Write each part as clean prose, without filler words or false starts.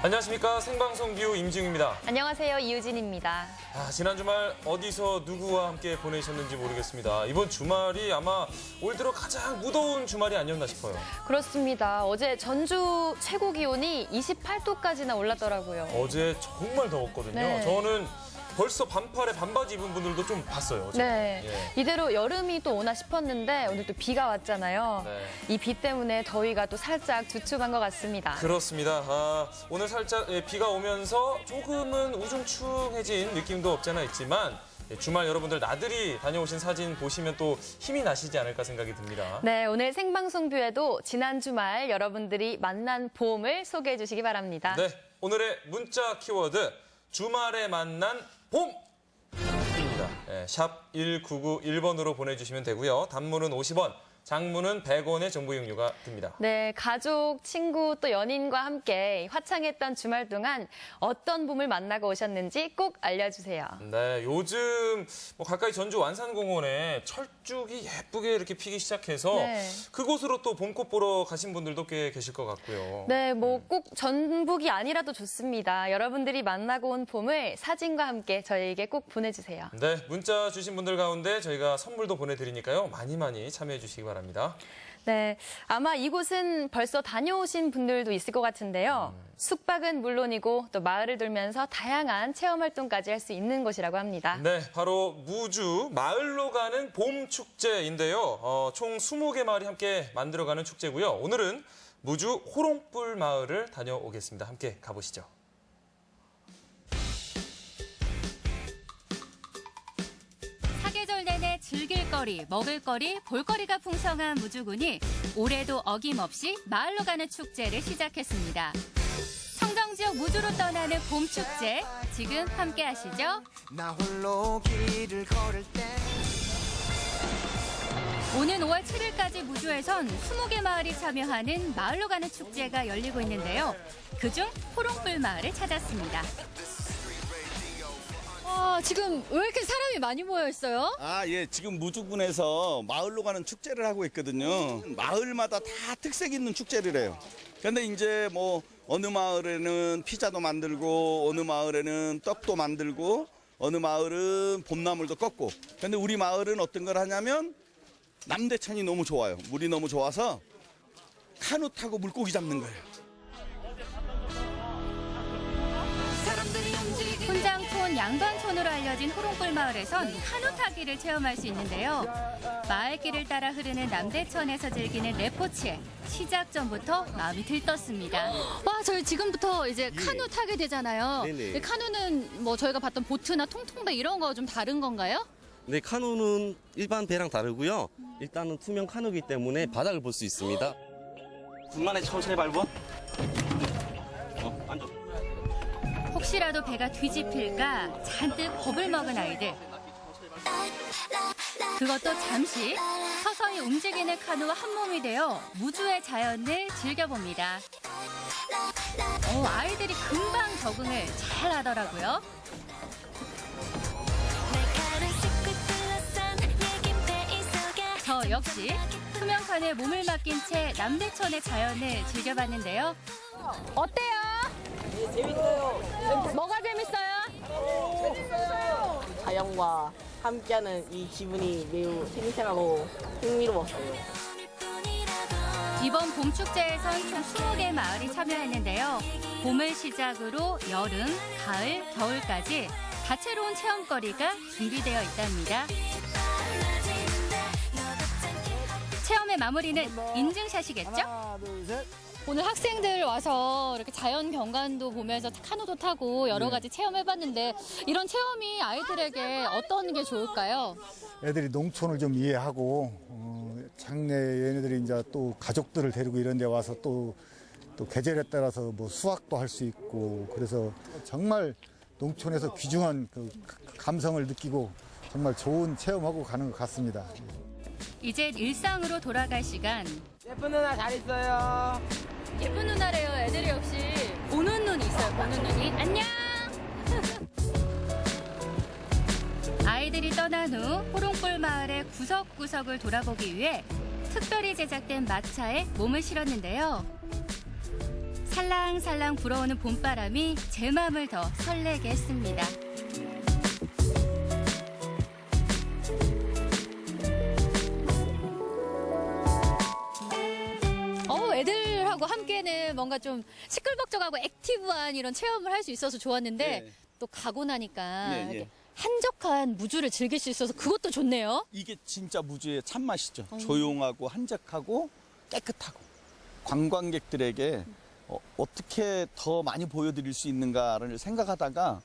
안녕하십니까. 생방송 뷰 임지웅입니다. 안녕하세요. 이유진입니다. 지난 주말 어디서 누구와 함께 보내셨는지 모르겠습니다. 이번 주말이 아마 올 들어 가장 무더운 주말이 아니었나 싶어요. 그렇습니다. 어제 전주 최고 기온이 28도까지나 올랐더라고요. 어제 정말 더웠거든요. 네. 저는 벌써 반팔에 반바지 입은 분들도 좀 봤어요. 어제. 네. 예. 이대로 여름이 또 오나 싶었는데 오늘 또 비가 왔잖아요. 네. 이 비 때문에 더위가 또 살짝 주춤한 것 같습니다. 그렇습니다. 오늘 살짝 비가 오면서 조금은 우중충해진 느낌도 없잖아 있지만 주말 여러분들 나들이 다녀오신 사진 보시면 또 힘이 나시지 않을까 생각이 듭니다. 네, 오늘 생방송 뷰에도 지난 주말 여러분들이 만난 봄을 소개해 주시기 바랍니다. 네, 오늘의 문자 키워드 주말에 만난 봄입니다. 네, 샵 1991번으로 보내주시면 되고요. 단문은 50원, 장문은 100원의 정보 이용료가 듭니다. 네, 가족, 친구, 또 연인과 함께 화창했던 주말 동안 어떤 봄을 만나고 오셨는지 꼭 알려주세요. 네, 요즘 가까이 전주 완산공원에 철쭉이 예쁘게 이렇게 피기 시작해서 네. 그곳으로 또 봄꽃 보러 가신 분들도 꽤 계실 것 같고요. 네, 꼭 전북이 아니라도 좋습니다. 여러분들이 만나고 온 봄을 사진과 함께 저희에게 꼭 보내주세요. 네, 문자 주신 분들 가운데 저희가 선물도 보내드리니까요. 많이 참여해 주시기 바랍니다. 네, 아마 이곳은 벌써 다녀오신 분들도 있을 것 같은데요. 숙박은 물론이고 또 마을을 돌면서 다양한 체험 활동까지 할 수 있는 곳이라고 합니다. 네, 바로 무주 마을로 가는 봄 축제인데요. 총 20개 마을이 함께 만들어가는 축제고요. 오늘은 무주 호롱불 마을을 다녀오겠습니다. 함께 가보시죠. 사계절 내내 즐길거리, 먹을거리, 볼거리가 풍성한 무주군이 올해도 어김없이 마을로 가는 축제를 시작했습니다. 청정지역 무주로 떠나는 봄축제, 지금 함께 하시죠. 나 홀로 길을 걸을 때 오는 5월 7일까지 무주에선 20개 마을이 참여하는 마을로 가는 축제가 열리고 있는데요. 그중 호롱불 마을을 찾았습니다. 지금 왜 이렇게 사람이 많이 모여 있어요? 예, 지금 무주군에서 마을로 가는 축제를 하고 있거든요. 마을마다 다 특색 있는 축제를 해요. 근데 이제 어느 마을에는 피자도 만들고, 어느 마을에는 떡도 만들고, 어느 마을은 봄나물도 꺾고. 근데 우리 마을은 어떤 걸 하냐면 남대천이 너무 좋아요. 물이 너무 좋아서 카누 타고 물고기 잡는 거예요. 훈장촌 양반촌으로 알려진 호롱불 마을에선 카누 타기를 체험할 수 있는데요. 마을길을 따라 흐르는 남대천에서 즐기는 레포츠에 시작 전부터 마음이 들떴습니다. 와, 저희 지금부터 이제 카누 타게 되잖아요. 네네. 카누는 저희가 봤던 보트나 통통배 이런 거 좀 다른 건가요? 네, 카누는 일반 배랑 다르고요. 일단은 투명 카누이기 때문에 바닥을 볼 수 있습니다. 군만에 천천히 밟아. 앉아. 혹시라도 배가 뒤집힐까 잔뜩 겁을 먹은 아이들. 그것도 잠시 서서히 움직이는 카누와 한 몸이 되어 무주의 자연을 즐겨봅니다. 아이들이 금방 적응을 잘 하더라고요. 저 역시 투명 카누에 몸을 맡긴 채 남대천의 자연을 즐겨봤는데요. 어때요? 재밌어요. 뭐가 재밌어요? 자연과 함께하는 이 기분이 매우 생생하고 흥미로웠어요. 이번 봄축제에선 총 20개 마을이 참여했는데요. 봄을 시작으로 여름, 가을, 겨울까지 다채로운 체험거리가 준비되어 있답니다. 체험의 마무리는 인증샷이겠죠? 하나 둘 셋. 오늘 학생들 와서 이렇게 자연 경관도 보면서 카누도 타고 여러 가지 체험해봤는데 이런 체험이 아이들에게 어떤 게 좋을까요? 애들이 농촌을 좀 이해하고 장래 얘네들이 이제 또 가족들을 데리고 이런 데 와서 또 계절에 따라서 수확도 할 수 있고 그래서 정말 농촌에서 귀중한 그 감성을 느끼고 정말 좋은 체험하고 가는 것 같습니다. 이제 일상으로 돌아갈 시간. 예쁜 누나 잘 있어요. 예쁜 누나래요. 애들이 역시 보는 눈이 있어요. 보는 눈이. 안녕! 아이들이 떠난 후 호롱불 마을의 구석구석을 돌아보기 위해 특별히 제작된 마차에 몸을 실었는데요. 살랑살랑 불어오는 봄바람이 제 마음을 더 설레게 했습니다. 애들하고 함께는 뭔가 좀 시끌벅적하고 액티브한 이런 체험을 할 수 있어서 좋았는데 네. 또 가고 나니까 예, 예. 이렇게 한적한 무주를 즐길 수 있어서 그것도 좋네요. 이게 진짜 무주의 참맛이죠. 조용하고 한적하고 깨끗하고 관광객들에게 어떻게 더 많이 보여드릴 수 있는가를 생각하다가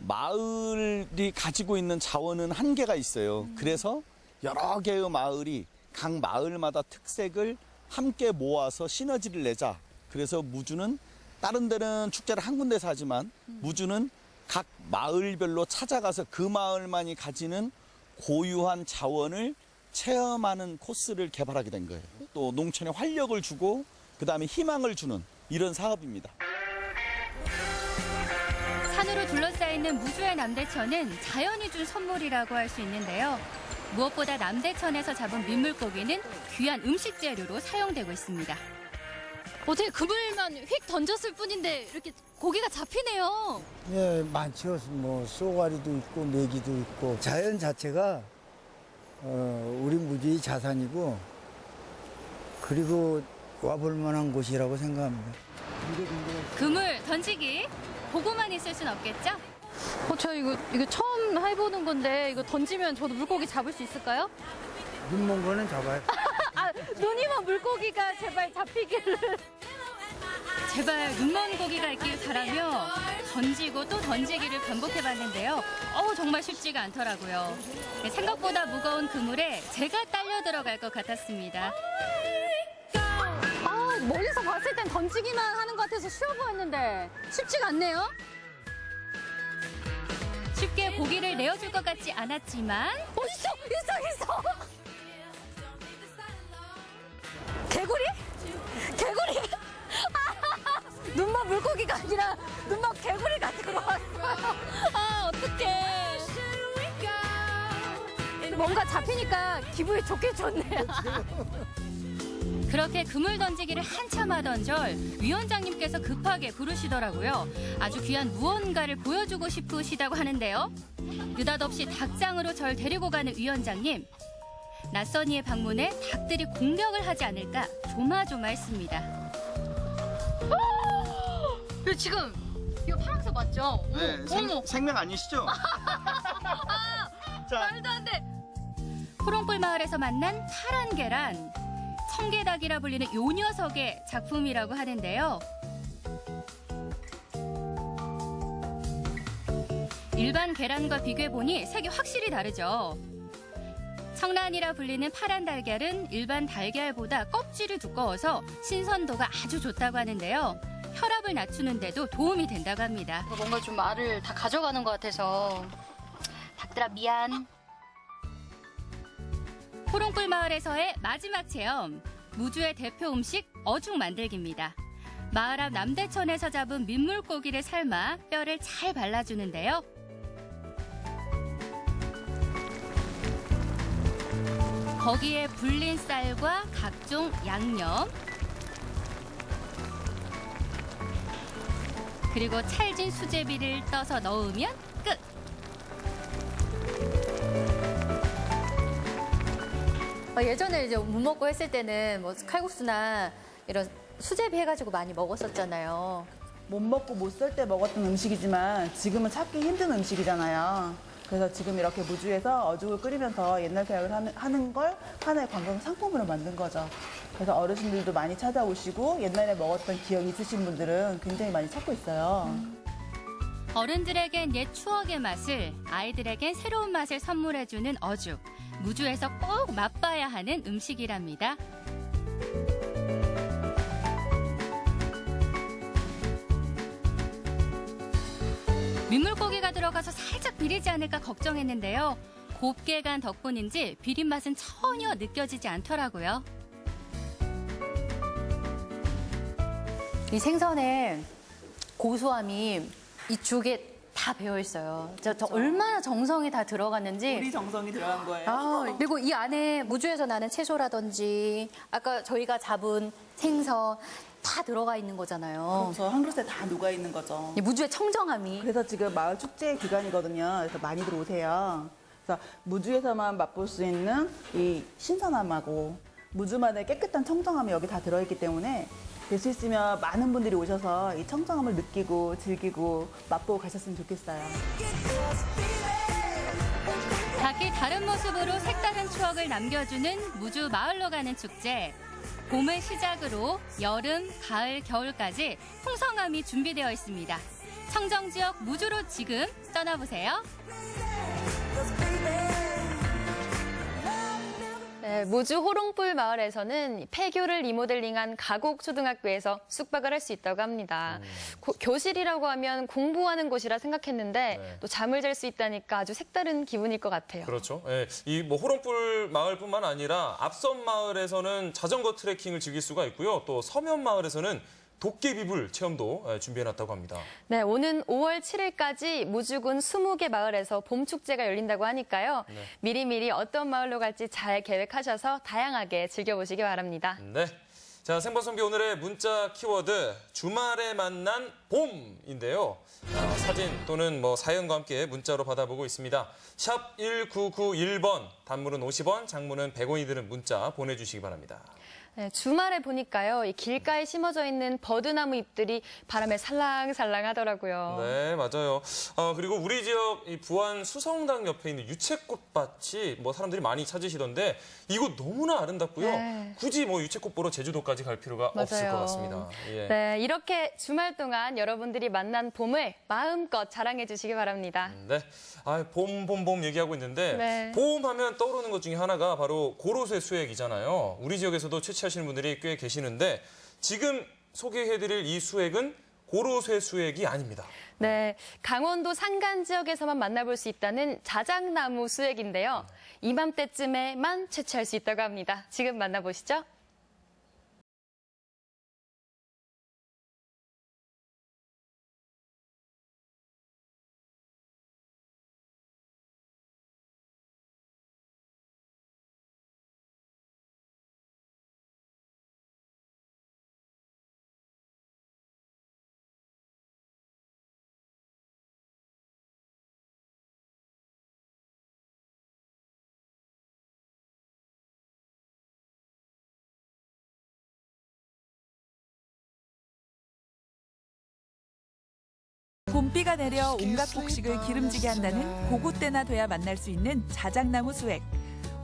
마을이 가지고 있는 자원은 한계가 있어요. 그래서 여러 개의 마을이 각 마을마다 특색을 함께 모아서 시너지를 내자. 그래서 무주는 다른 데는 축제를 한 군데서 하지만 무주는 각 마을별로 찾아가서 그 마을만이 가지는 고유한 자원을 체험하는 코스를 개발하게 된 거예요. 또 농촌에 활력을 주고 그다음에 희망을 주는 이런 사업입니다. 산으로 둘러싸여 무주의 남대천은 자연이 준 선물이라고 할 수 있는데요. 무엇보다 남대천에서 잡은 민물고기는 귀한 음식 재료로 사용되고 있습니다. 어떻게 그물만 휙 던졌을 뿐인데 이렇게 고기가 잡히네요. 예, 많죠. 뭐 쏘가리도 있고 메기도 있고 자연 자체가 우리 무주의 자산이고 그리고 와볼 만한 곳이라고 생각합니다. 그물 던지기 보고만 있을 순 없겠죠? 저 이거 처음 해보는 건데 이거 던지면 저도 물고기 잡을 수 있을까요? 눈 먼 거는 잡아요. 아, 눈이면 물고기가 제발 잡히기를. 제발 눈먼 고기가 있길 바라며 던지고 또 던지기를 반복해봤는데요. 정말 쉽지가 않더라고요. 생각보다 무거운 그물에 제가 딸려 들어갈 것 같았습니다. 멀리서 봤을 땐 던지기만 하는 것 같아서 쉬워 보였는데 쉽지가 않네요. 쉽게 고기를 내어줄 것 같지 않았지만 있어. 개구리? 눈만 물고기가 아니라 눈만 개구리가 들어왔어요. 어떡해. 뭔가 잡히니까 기분이 좋네요. 그렇게 그물 던지기를 한참 하던 절 위원장님께서 급하게 부르시더라고요. 아주 귀한 무언가를 보여주고 싶으시다고 하는데요. 느닷없이 닭장으로 절 데리고 가는 위원장님. 낯선 이의 방문에 닭들이 공격을 하지 않을까 조마조마했습니다. 이거 파란색 맞죠? 네, 생명 아니시죠? 자, 말도 안 돼. 호롱불 마을에서 만난 파란 계란. 청개닭이라 불리는 요 녀석의 작품이라고 하는데요. 일반 계란과 비교해보니 색이 확실히 다르죠. 청란이라 불리는 파란 달걀은 일반 달걀보다 껍질이 두꺼워서 신선도가 아주 좋다고 하는데요. 혈압을 낮추는 데도 도움이 된다고 합니다. 뭔가 좀 알을 다 가져가는 것 같아서. 닭들아 미안. 호롱불 마을에서의 마지막 체험. 무주의 대표 음식 어죽 만들기입니다. 마을 앞 남대천에서 잡은 민물고기를 삶아 뼈를 잘 발라주는데요. 거기에 불린 쌀과 각종 양념, 그리고 찰진 수제비를 떠서 넣으면 끝! 예전에 이제 무 먹고 했을 때는 뭐 칼국수나 이런 수제비 해가지고 많이 먹었었잖아요. 못 먹고 못 살 때 먹었던 음식이지만 지금은 찾기 힘든 음식이잖아요. 그래서 지금 이렇게 무주에서 어죽을 끓이면서 옛날 생각을 하는 걸 하나의 관광 상품으로 만든 거죠. 그래서 어르신들도 많이 찾아오시고 옛날에 먹었던 기억이 있으신 분들은 굉장히 많이 찾고 있어요. 어른들에겐 옛 추억의 맛을, 아이들에겐 새로운 맛을 선물해주는 어죽. 무주에서 꼭 맛봐야 하는 음식이랍니다. 민물고기가 들어가서 살짝 비리지 않을까 걱정했는데요. 곱게 간 덕분인지 비린 맛은 전혀 느껴지지 않더라고요. 이 생선의 고소함이 이 죽에 다 배어 있어요. 저 얼마나 정성이 다 들어갔는지. 우리 정성이 들어간 거예요. 그리고 이 안에 무주에서 나는 채소라든지 아까 저희가 잡은 생선 다 들어가 있는 거잖아요. 그래서 한 그릇에 다 녹아 있는 거죠. 이 무주의 청정함이. 그래서 지금 마을 축제 기간이거든요. 그래서 많이들 오세요. 그래서 무주에서만 맛볼 수 있는 이 신선함하고 무주만의 깨끗한 청정함이 여기 다 들어있기 때문에 될 수 있으면 많은 분들이 오셔서 이 청정함을 느끼고 즐기고 맛보고 가셨으면 좋겠어요. 각기 다른 모습으로 색다른 추억을 남겨주는 무주 마을로 가는 축제. 봄을 시작으로 여름, 가을, 겨울까지 풍성함이 준비되어 있습니다. 청정지역 무주로 지금 떠나보세요. 네, 무주 호롱불 마을에서는 폐교를 리모델링한 가곡 초등학교에서 숙박을 할 수 있다고 합니다. 교실이라고 하면 공부하는 곳이라 생각했는데 네. 또 잠을 잘 수 있다니까 아주 색다른 기분일 것 같아요. 그렇죠. 예, 이 뭐 호롱불 마을뿐만 아니라 앞섬 마을에서는 자전거 트레킹을 즐길 수가 있고요. 또 서면 마을에서는 도깨비불 체험도 준비해놨다고 합니다. 네, 오는 5월 7일까지 무주군 20개 마을에서 봄축제가 열린다고 하니까요. 네. 미리미리 어떤 마을로 갈지 잘 계획하셔서 다양하게 즐겨보시기 바랍니다. 네. 자, 생방송비 오늘의 문자 키워드 주말에 만난 봄인데요. 사진 또는 뭐 사연과 함께 문자로 받아보고 있습니다. 샵 1991번, 단문은 50원, 장문은 100원이 드는 문자 보내주시기 바랍니다. 네, 주말에 보니까요, 이 길가에 심어져 있는 버드나무 잎들이 바람에 살랑살랑 하더라고요. 네, 맞아요. 그리고 우리 지역 이 부안 수성당 옆에 있는 유채꽃밭이 뭐 사람들이 많이 찾으시던데 이곳 너무나 아름답고요. 네. 굳이 뭐 유채꽃 보러 제주도까지 갈 필요가 없을 것 같습니다. 예. 네, 이렇게 주말 동안 여러분들이 만난 봄을 마음껏 자랑해 주시기 바랍니다. 네. 봄 얘기하고 있는데 네. 봄 하면 떠오르는 것 중에 하나가 바로 고로쇠 수액이잖아요. 우리 지역에서도 채취하시는 분들이 꽤 계시는데 지금 소개해드릴 이 수액은 고로쇠 수액이 아닙니다. 네, 강원도 산간 지역에서만 만나볼 수 있다는 자작나무 수액인데요. 이맘때쯤에만 채취할 수 있다고 합니다. 지금 만나보시죠. 봄비가 내려 온갖 곡식을 기름지게 한다는 고구 때나 돼야 만날 수 있는 자작나무 수액.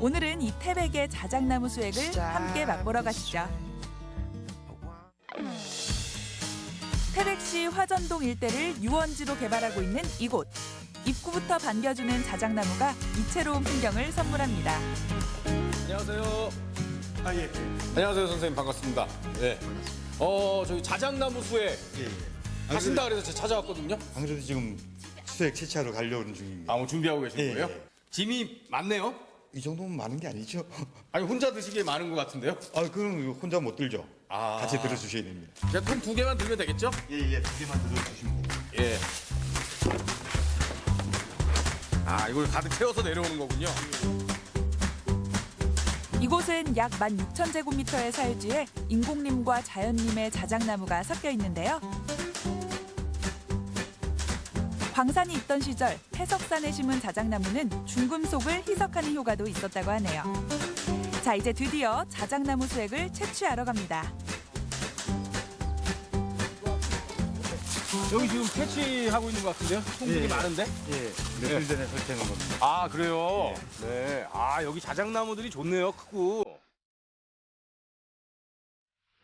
오늘은 이 태백의 자작나무 수액을 함께 맛보러 가시죠. 태백시 화전동 일대를 유원지로 개발하고 있는 이곳. 입구부터 반겨주는 자작나무가 이채로운 풍경을 선물합니다. 안녕하세요. 예. 안녕하세요, 선생님. 반갑습니다. 네. 저기 자작나무 수액 하신다 그래서 제가 찾아왔거든요. 안 그래도 지금 수액 채취하러 가려는 중입니다. 뭐 준비하고 계신 예, 거예요? 예. 짐이 많네요? 이 정도면 많은 게 아니죠. 아니, 혼자 드시기에 많은 것 같은데요? 그럼 혼자 못 들죠. 같이 들어주셔야 됩니다. 제가 통 2개만 들면 되겠죠? 예, 2개만 들어주시면 됩니다. 예. 이걸 가득 채워서 내려오는 거군요. 이곳은 약 16,000제곱미터의 사유지에 인공림과 자연림의 자작나무가 섞여 있는데요. 광산이 있던 시절 해석산에 심은 자작나무는 중금속을 희석하는 효과도 있었다고 하네요. 자, 이제 드디어 자작나무 수액을 채취하러 갑니다. 여기 지금 채취하고 있는 것 같은데요? 통 되게 많은데? 예, 며칠 전에 설치한 겁니다. 그래요? 네. 여기 자작나무들이 좋네요, 크고.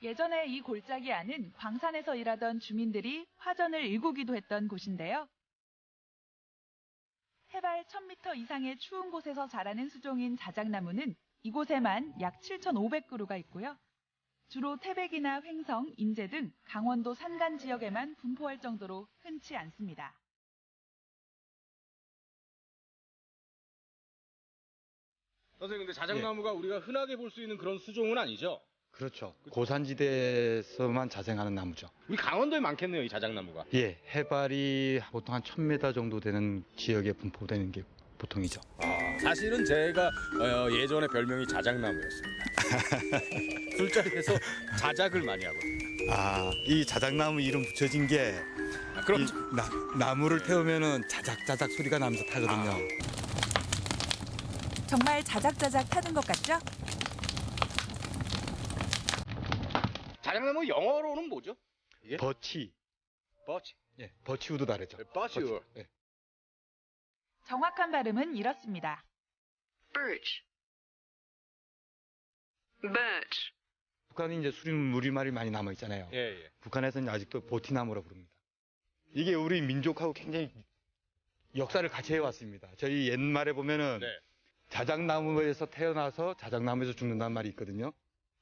예전에 이 골짜기 안은 광산에서 일하던 주민들이 화전을 일구기도 했던 곳인데요. 해발 1000m 이상의 추운 곳에서 자라는 수종인 자작나무는 이곳에만 약 7,500그루가 있고요. 주로 태백이나 횡성, 인제 등 강원도 산간 지역에만 분포할 정도로 흔치 않습니다. 선생님, 근데 자작나무가 우리가 흔하게 볼 수 있는 그런 수종은 아니죠? 그렇죠. 고산지대에서만 자생하는 나무죠. 우리 강원도에 많겠네요, 이 자작나무가. 예, 해발이 보통 한 1000m 정도 되는 지역에 분포되는 게 보통이죠. 사실은 제가 예전에 별명이 자작나무였습니다. 술자리에서 자작을 많이 하거든요. 이 자작나무 이름 붙여진 게 그럼 나무를 태우면은 자작자작 소리가 나면서 타거든요. 정말 자작자작 타는 것 같죠? 자작나무 영어로는 뭐죠? 이게? 버치. 예, 버치우드 다르죠. 버치우드. 예. 정확한 발음은 이렇습니다. birch. birch. 북한이 이제 수림 우리말이 많이 남아 있잖아요. 예. 북한에서는 아직도 보티나무라고 부릅니다. 이게 우리 민족하고 굉장히 역사를 같이 해왔습니다. 저희 옛말에 보면은 네. 자작나무에서 태어나서 자작나무에서 죽는다는 말이 있거든요.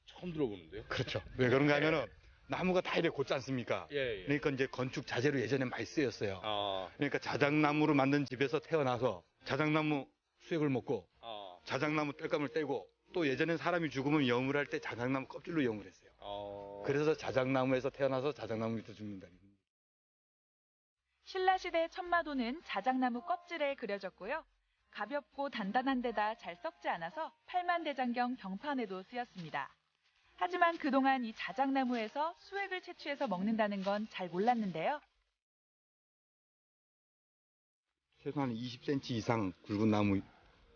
처음 들어보는데요. 그렇죠. 왜 그런가 하면은 나무가 다 이래 곧지 않습니까? 예. 그러니까 이제 건축 자재로 예전에 많이 쓰였어요. 아. 그러니까 자작나무로 만든 집에서 태어나서 자작나무 수액을 먹고 자작나무 땔감을 떼고 또 예전엔 사람이 죽으면 영을 할 때 자작나무 껍질로 영을 했어요. 그래서 자작나무에서 태어나서 자작나무 밑에 죽는다. 신라시대 천마도는 자작나무 껍질에 그려졌고요. 가볍고 단단한 데다 잘 썩지 않아서 팔만대장경 경판에도 쓰였습니다. 하지만 그동안 이 자작나무에서 수액을 채취해서 먹는다는 건 잘 몰랐는데요. 최소한 20cm 이상 굵은 나무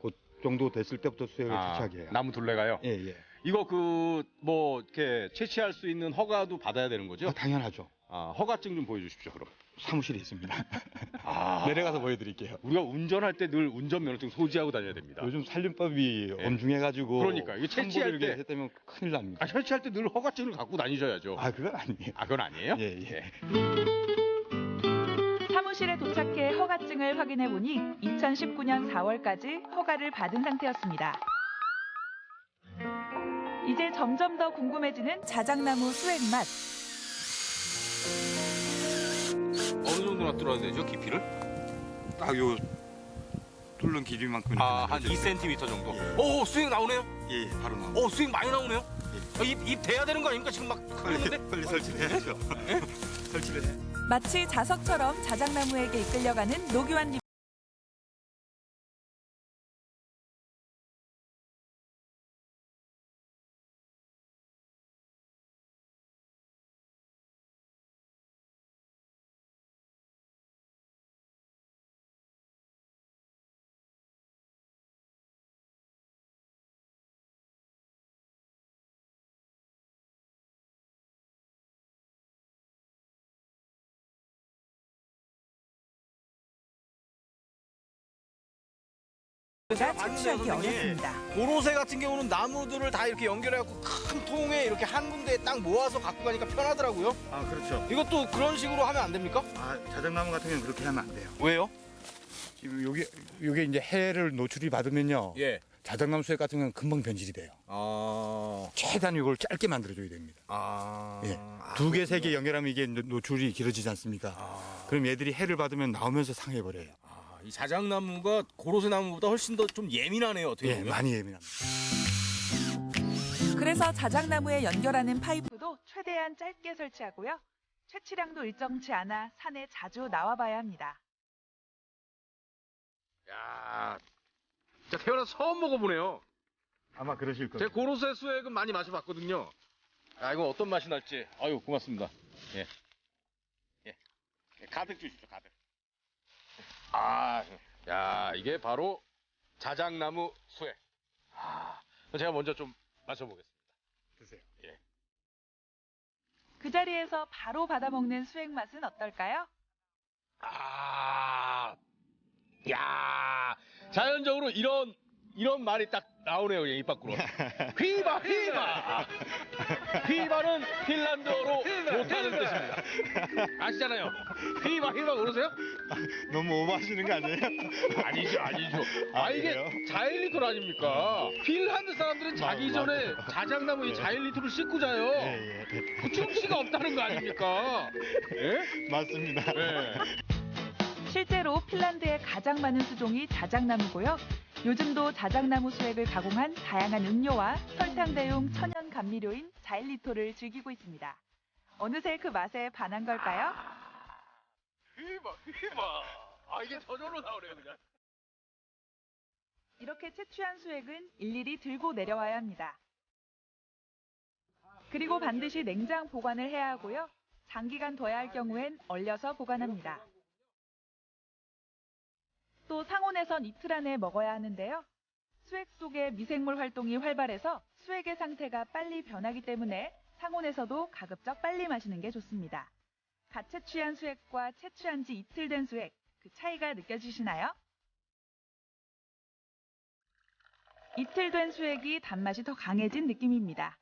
그 정도 됐을 때부터 수액을 채취하게 해요. 나무 둘레가요? 예. 이거 뭐 이렇게 채취할 수 있는 허가도 받아야 되는 거죠? 당연하죠. 허가증 좀 보여주십시오, 그럼. 사무실에 있습니다. 내려가서 보여드릴게요. 우리가 운전할 때 늘 운전면허증 소지하고 다녀야 됩니다. 요즘 살림법이 엄중해가지고 그러니까 이게 채취할 때 했다면 큰일 납니다. 채취할 때 늘 허가증을 갖고 다니셔야죠. 그건 아니에요. 그건 아니에요? 예. 사무실에 도착해 허가증을 확인해 보니 2019년 4월까지 허가를 받은 상태였습니다. 이제 점점 더 궁금해지는 자작나무 수액 맛. 어느 정도나 뚫어야 되죠, 깊이를? 딱 요 뚫는 길이만큼. 한 2cm 정도. 오, 수액 나오네요? 예, 바로 나옵니다. 오, 수액 많이 나오네요? 입 대야 되는 거 아닙니까? 지금 막 흐르는데? 빨리 설치를 해야죠. 설치를 해. 마치 자석처럼 자작나무에게 이끌려가는 노교환 님. 채취하기 어렵습니다. 고로쇠 같은 경우는 나무들을 다 이렇게 연결해갖고 큰 통에 이렇게 한 군데에 딱 모아서 갖고 가니까 편하더라고요. 그렇죠. 이것도 그런 식으로 하면 안 됩니까? 자작나무 같은 경우는 그렇게 하면 안 돼요. 왜요? 지금 요게 이제 해를 노출이 받으면요. 예. 자작나무 수액 같은 경우는 금방 변질이 돼요. 최대한 이걸 짧게 만들어줘야 됩니다. 예. 2개, 3개 연결하면 이게 노출이 길어지지 않습니까? 그럼 얘들이 해를 받으면 나오면서 상해버려요. 이 자작나무가 고로쇠 나무보다 훨씬 더 좀 예민하네요. 어떻게 보면. 많이 예민합니다. 그래서 자작나무에 연결하는 파이프도 최대한 짧게 설치하고요. 채취량도 일정치 않아 산에 자주 나와봐야 합니다. 야, 진짜 태어나서 처음 먹어보네요. 아마 그러실 거예요. 제가 고로쇠 수액은 많이 마셔봤거든요. 이건 어떤 맛이 날지. 아유, 고맙습니다. 예. 가득 주십시오, 가득. 야, 이게 바로 자작나무 수액. 제가 먼저 좀 마셔보겠습니다. 드세요. 예. 그 자리에서 바로 받아먹는 수액 맛은 어떨까요? 야, 자연적으로 이런 말이 딱 나오네요, 입 밖으로. 휘바, 휘바! 휘바는 핀란드어로 못하는 뜻입니다. 아시잖아요. 휘바, 휘바 모르세요? 너무 오버하시는 거 아니에요? 아니죠. 이게 그래요? 자일리톨 아닙니까? 핀란드 사람들은 자기 전에 자작나무 이 자일리톨을 씻고 자요. 그 충치가 없다는 거 아닙니까? 예? 맞습니다. 실제로 핀란드에 가장 많은 수종이 자작나무고요. 요즘도 자작나무 수액을 가공한 다양한 음료와 설탕 대용 천연 감미료인 자일리톨을 즐기고 있습니다. 어느새 그 맛에 반한 걸까요? 휘바. 이게 저절로 나오네요, 그냥. 이렇게 채취한 수액은 일일이 들고 내려와야 합니다. 그리고 반드시 냉장 보관을 해야 하고요. 장기간 둬야 할 경우엔 얼려서 보관합니다. 또 상온에선 이틀 안에 먹어야 하는데요. 수액 속의 미생물 활동이 활발해서 수액의 상태가 빨리 변하기 때문에 상온에서도 가급적 빨리 마시는 게 좋습니다. 갓 채취한 수액과 채취한 지 이틀 된 수액, 그 차이가 느껴지시나요? 이틀 된 수액이 단맛이 더 강해진 느낌입니다.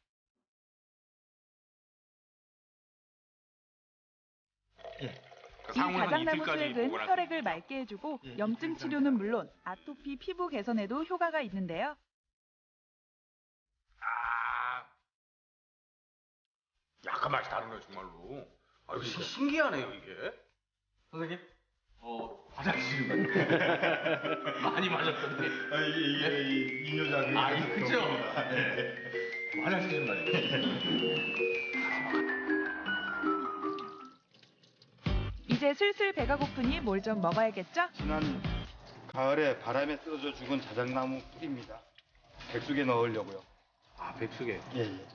이 자작나무 수액은 혈액을 맑게 해주고 염증 치료는 물론 아토피 피부 개선에도 효과가 있는데요. 약간 맛이 다르네요, 정말로. 아, 이거 신기하네요, 이게. 선생님? 화장실 많이 마셨던데. 이게 이뇨작이. 그죠? 화장실 좀 마세요. 이제 슬슬 배가 고프니 뭘 좀 먹어야겠죠? 지난 가을에 바람에 쓰러져 죽은 자작나무 뿌리입니다. 백숙에 넣으려고요. 아, 백숙에? 예.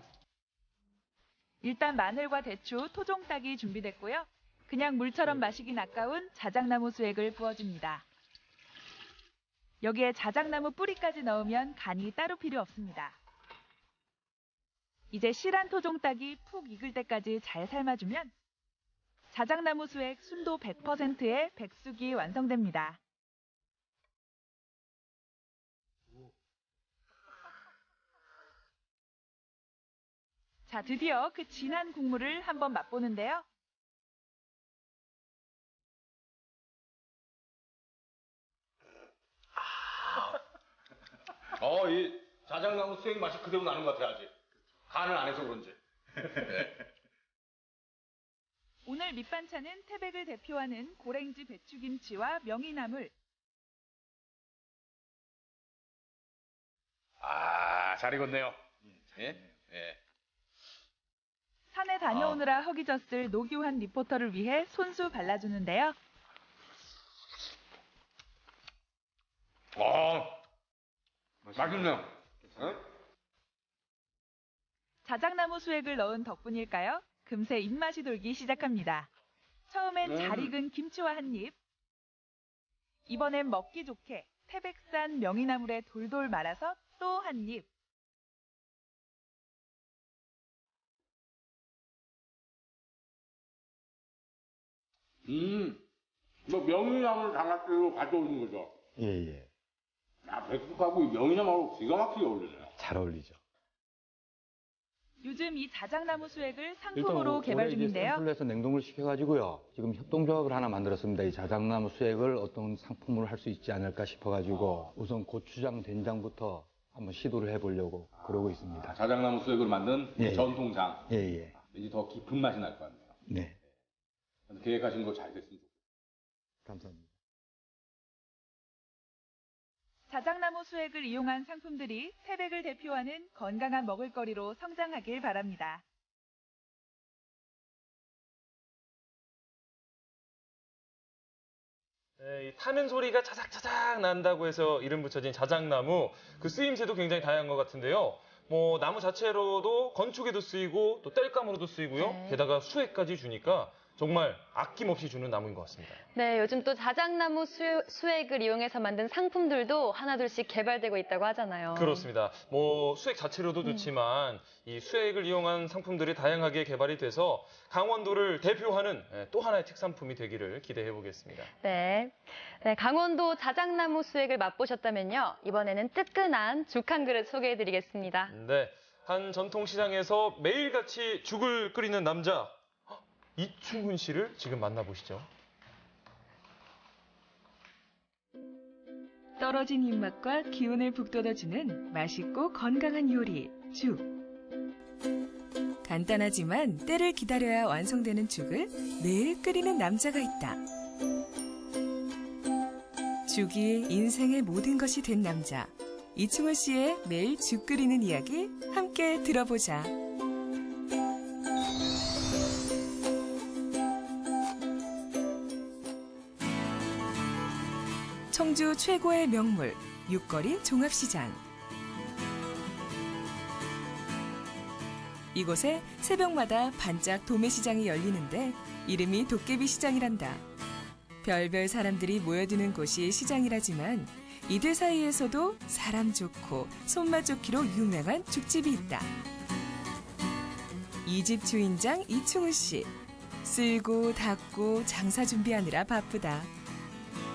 일단 마늘과 대추, 토종닭이 준비됐고요. 그냥 물처럼 마시긴 아까운 자작나무 수액을 부어줍니다. 여기에 자작나무 뿌리까지 넣으면 간이 따로 필요 없습니다. 이제 실한 토종닭이 푹 익을 때까지 잘 삶아주면 자작나무 수액 순도 100%의 백숙이 완성됩니다. 자, 드디어 그 진한 국물을 한번 맛보는데요. 이 자작나무 수액 맛이 그대로 나는 것 같아요, 아직. 간을 안 해서 그런지. 오늘 밑반찬은 태백을 대표하는 고랭지 배추김치와 명이나물. 잘 익었네요. 예? 산에 다녀오느라 허기졌을 노규환 리포터를 위해 손수 발라주는데요. 맛있네요. 자작나무 수액을 넣은 덕분일까요? 금세 입맛이 돌기 시작합니다. 처음엔 잘 익은 김치와 한 입. 이번엔 먹기 좋게 태백산 명이나물에 돌돌 말아서 또 한 입. 명이나물 장아찌로 가져오는 거죠? 예. 백숙하고 명이나물하고 기가 막히게 어울리네요. 잘 어울리죠. 요즘 이 자작나무 수액을 상품으로 개발 중인데요. 샘플에서 냉동을 시켜가지고요. 지금 협동조합을 하나 만들었습니다. 이 자작나무 수액을 어떤 상품으로 할 수 있지 않을까 싶어가지고 우선 고추장, 된장부터 한번 시도를 해보려고 그러고 있습니다. 자작나무 수액으로 만든 전통장. 예. 왠지 더 깊은 맛이 날 것 같네요. 네. 계획하신 거 잘 됐으면 좋겠습니다. 감사합니다. 자작나무 수액을 이용한 상품들이 태백을 대표하는 건강한 먹을거리로 성장하길 바랍니다. 이 타는 소리가 자작자작 난다고 해서 이름 붙여진 자작나무, 그 쓰임새도 굉장히 다양한 것 같은데요. 나무 자체로도 건축에도 쓰이고 또 땔감으로도 쓰이고요. 게다가 수액까지 주니까 정말 아낌없이 주는 나무인 것 같습니다. 네, 요즘 또 자작나무 수액을 이용해서 만든 상품들도 하나둘씩 개발되고 있다고 하잖아요. 그렇습니다. 수액 자체로도 좋지만 이 수액을 이용한 상품들이 다양하게 개발이 돼서 강원도를 대표하는 또 하나의 특산품이 되기를 기대해 보겠습니다. 네, 강원도 자작나무 수액을 맛보셨다면요. 이번에는 뜨끈한 죽 한 그릇 소개해드리겠습니다. 네, 한 전통시장에서 매일같이 죽을 끓이는 남자. 이충훈 씨를 지금 만나보시죠. 떨어진 입맛과 기운을 북돋아주는 맛있고 건강한 요리, 죽. 간단하지만 때를 기다려야 완성되는 죽을 매일 끓이는 남자가 있다. 죽이 인생의 모든 것이 된 남자. 이충훈 씨의 매일 죽 끓이는 이야기 함께 들어보자. 청주 최고의 명물, 육거리 종합시장. 이곳에 새벽마다 반짝 도매시장이 열리는데 이름이 도깨비 시장이란다. 별별 사람들이 모여드는 곳이 시장이라지만 이들 사이에서도 사람 좋고 손맛 좋기로 유명한 죽집이 있다. 이 집 주인장 이충우 씨. 쓸고 닦고 장사 준비하느라 바쁘다.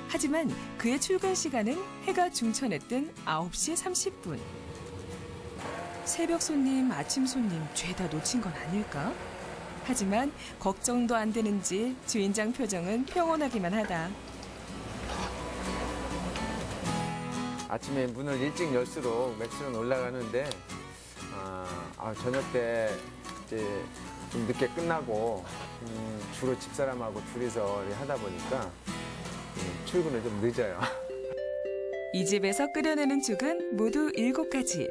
하지만 그의 출근 시간은 해가 중천에 뜬 9시 30분. 새벽 손님, 아침 손님 죄다 놓친 건 아닐까? 하지만 걱정도 안 되는지 주인장 표정은 평온하기만 하다. 아침에 문을 일찍 열수록 매출은 올라가는데 저녁 때 이제 좀 늦게 끝나고 주로 집사람하고 둘이서 하다 보니까 출근을 좀 늦어요. 이 집에서 끓여내는 죽은 모두 7가지.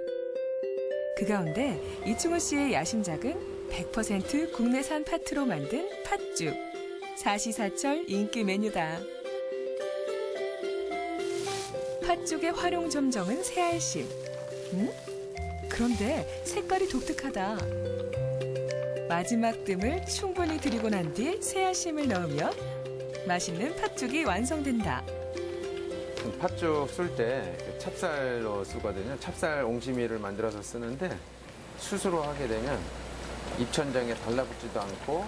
그 가운데 이충우 씨의 야심작은 100% 국내산 팥으로 만든 팥죽. 사시사철 인기 메뉴다. 팥죽의 활용 점정은 새알심. 그런데 색깔이 독특하다. 마지막 뜸을 충분히 들이고 난 뒤 새알심을 넣으면 맛있는 팥죽이 완성된다. 팥죽 쓸 때 찹쌀로 쓰거든요. 찹쌀 옹심이를 만들어서 쓰는데 숯으로 하게 되면 입천장에 달라붙지도 않고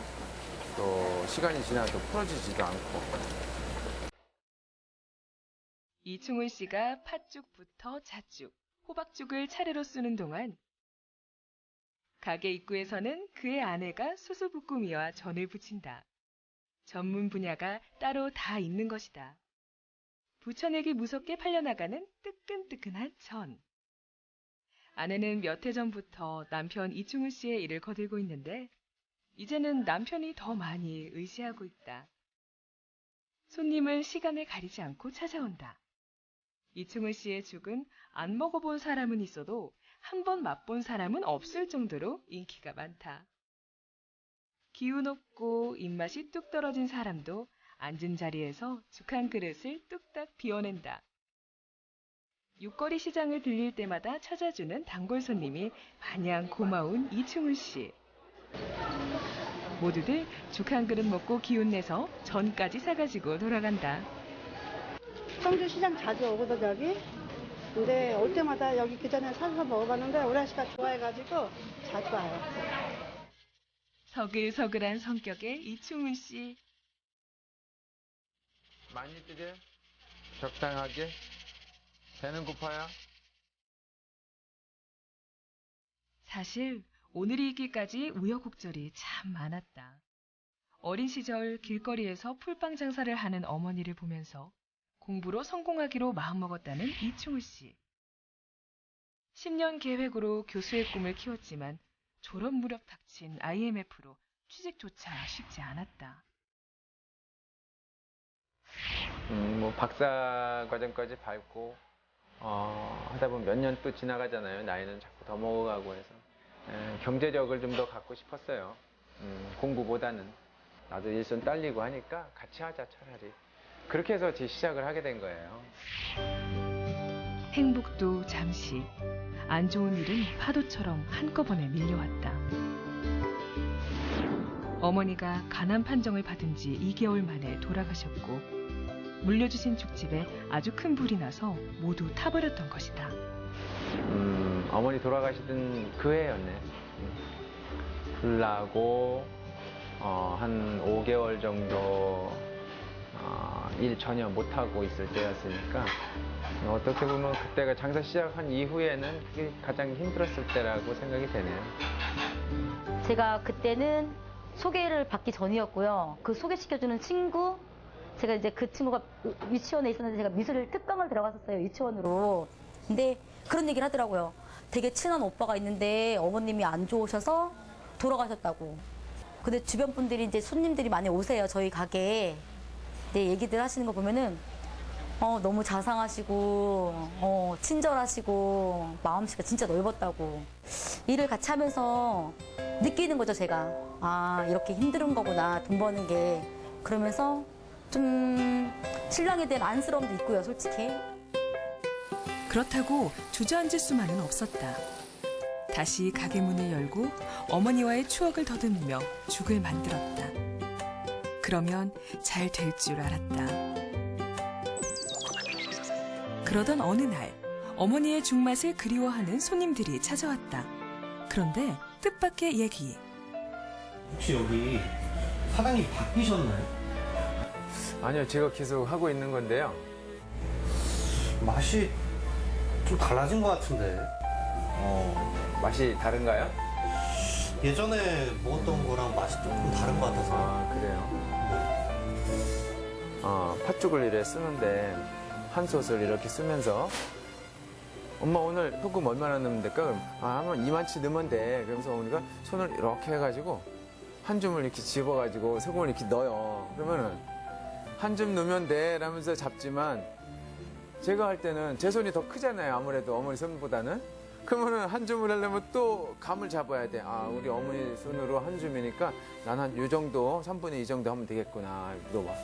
또 시간이 지나도 풀어지지도 않고. 이충훈 씨가 팥죽부터 잣죽, 호박죽을 차례로 쓰는 동안 가게 입구에서는 그의 아내가 수수부꾸미와 전을 부친다. 전문 분야가 따로 다 있는 것이다. 부쳐내기 무섭게 팔려나가는 뜨끈뜨끈한 전. 아내는 몇 해 전부터 남편 이충훈 씨의 일을 거들고 있는데 이제는 남편이 더 많이 의지하고 있다. 손님은 시간을 가리지 않고 찾아온다. 이충훈 씨의 죽은 안 먹어본 사람은 있어도 한 번 맛본 사람은 없을 정도로 인기가 많다. 기운 없고 입맛이 뚝 떨어진 사람도 앉은 자리에서 죽 한 그릇을 뚝딱 비워낸다. 육거리 시장을 들릴 때마다 찾아주는 단골 손님이 마냥 고마운 이충훈 씨. 모두들 죽 한 그릇 먹고 기운내서 전까지 사가지고 돌아간다. 청주 시장 자주 오거든 여기. 근데 올 때마다 여기 그전에 사서 먹어봤는데 우리 아저씨가 좋아해가지고 자주 와요. 서글서글한 성격의 이충훈 씨. 많이 드려? 적당하게? 배는 고파요? 사실 오늘이 있기까지 우여곡절이 참 많았다. 어린 시절 길거리에서 풀빵 장사를 하는 어머니를 보면서 공부로 성공하기로 마음먹었다는 이충우 씨. 10년 계획으로 교수의 꿈을 키웠지만 졸업 무렵 닥친 IMF로 취직조차 쉽지 않았다. 박사 과정까지 밟고 하다 보면 몇 년 또 지나가잖아요. 나이는 자꾸 더 먹어가고 해서 경제력을 좀 더 갖고 싶었어요. 공부보다는. 나도 일손 딸리고 하니까 같이 하자 차라리. 그렇게 해서 시작을 하게 된 거예요. 행복도 잠시, 안 좋은 일은 파도처럼 한꺼번에 밀려왔다. 어머니가 가난 판정을 받은 지 2개월 만에 돌아가셨고 물려주신 죽집에 아주 큰 불이 나서 모두 타버렸던 것이다. 어머니 돌아가시던 그 해였네. 불 나고 한 5개월 정도 일 전혀 못하고 있을 때였으니까 어떻게 보면 그때가 장사 시작한 이후에는 그게 가장 힘들었을 때라고 생각이 되네요. 제가 그때는 소개를 받기 전이었고요. 그 소개시켜주는 친구, 제가 이제 그 친구가 유치원에 있었는데 제가 미술 특강을 들어갔었어요, 유치원으로. 근데 그런 얘기를 하더라고요. 되게 친한 오빠가 있는데 어머님이 안 좋으셔서 돌아가셨다고. 근데 주변 분들이 이제 손님들이 많이 오세요, 저희 가게에. 내 얘기들 하시는 거 보면은 너무 자상하시고 친절하시고 마음씨가 진짜 넓었다고. 일을 같이 하면서 느끼는 거죠, 제가. 아, 이렇게 힘든 거구나, 돈 버는 게. 그러면서 좀 신랑에 대한 안쓰러움도 있고요, 솔직히. 그렇다고 주저앉을 수만은 없었다. 다시 가게 문을 열고 어머니와의 추억을 더듬으며 죽을 만들었다. 그러면 잘 될 줄 알았다. 그러던 어느 날 어머니의 죽맛을 그리워하는 손님들이 찾아왔다. 그런데 뜻밖의 얘기. 혹시 여기 사장님 바뀌셨나요? 아니요, 제가 계속 하고 있는 건데요. 맛이 좀 달라진 것 같은데. 맛이 다른가요? 예전에 먹었던 거랑 맛이 조금 다른 것 같아서. 아, 그래요? 팥죽을 이렇게 쓰는데 한 솥을 이렇게 쓰면서 엄마 오늘 소금 얼마나 넣으면 될까? 그럼 한번 2만치 넣으면 돼. 그러면서 어머니가 손을 이렇게 해가지고 한 줌을 이렇게 집어가지고 소금을 이렇게 넣어요. 그러면은 한 줌 넣으면 돼 라면서 잡지만 제가 할 때는 제 손이 더 크잖아요. 아무래도 어머니 손보다는. 그러면은 한 줌을 하려면 또 감을 잡아야 돼. 우리 어머니 손으로 한 줌이니까 난 한 요 정도, 3분의 2 정도 하면 되겠구나. 또 막.